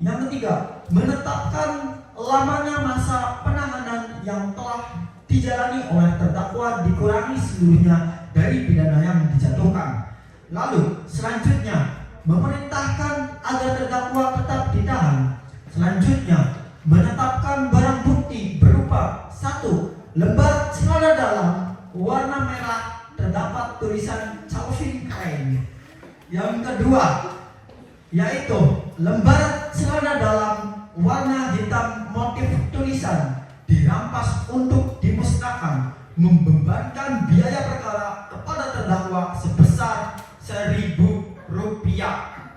Yang ketiga, menetapkan lamanya masa penanganan yang telah dijalani oleh terdakwa dikurangi seluruhnya dari pidana yang dijatuhkan. Lalu selanjutnya memerintahkan agar terdakwa tetap ditahan. Selanjutnya menetapkan barang bukti berupa 1 lembar celana dalam warna merah terdapat tulisan Calvin Klein. Yang kedua yaitu lembar celana dalam warna hitam motif tulisan dirampas untuk dimusnahkan, membebankan biaya perkara kepada terdakwa sebesar Rp1.000.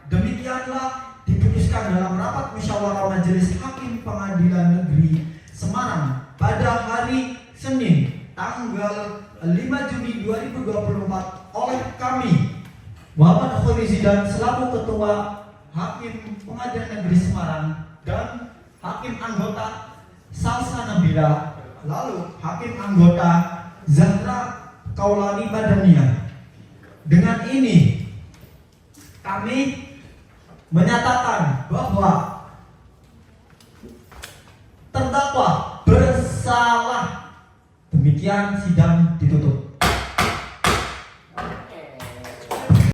Demikianlah diputuskan dalam rapat musyawarah Majelis Hakim Pengadilan Negeri Semarang pada hari Senin tanggal 5 Juni 2024 oleh kami Muhammad Khorizidan selaku Ketua Hakim Pengadilan Negeri Semarang dan Hakim Anggota Salsa Nabila, lalu Hakim Anggota Zahra Kaulani Badania. Dengan ini kami menyatakan bahwa terdakwa bersalah. Demikian sidang ditutup.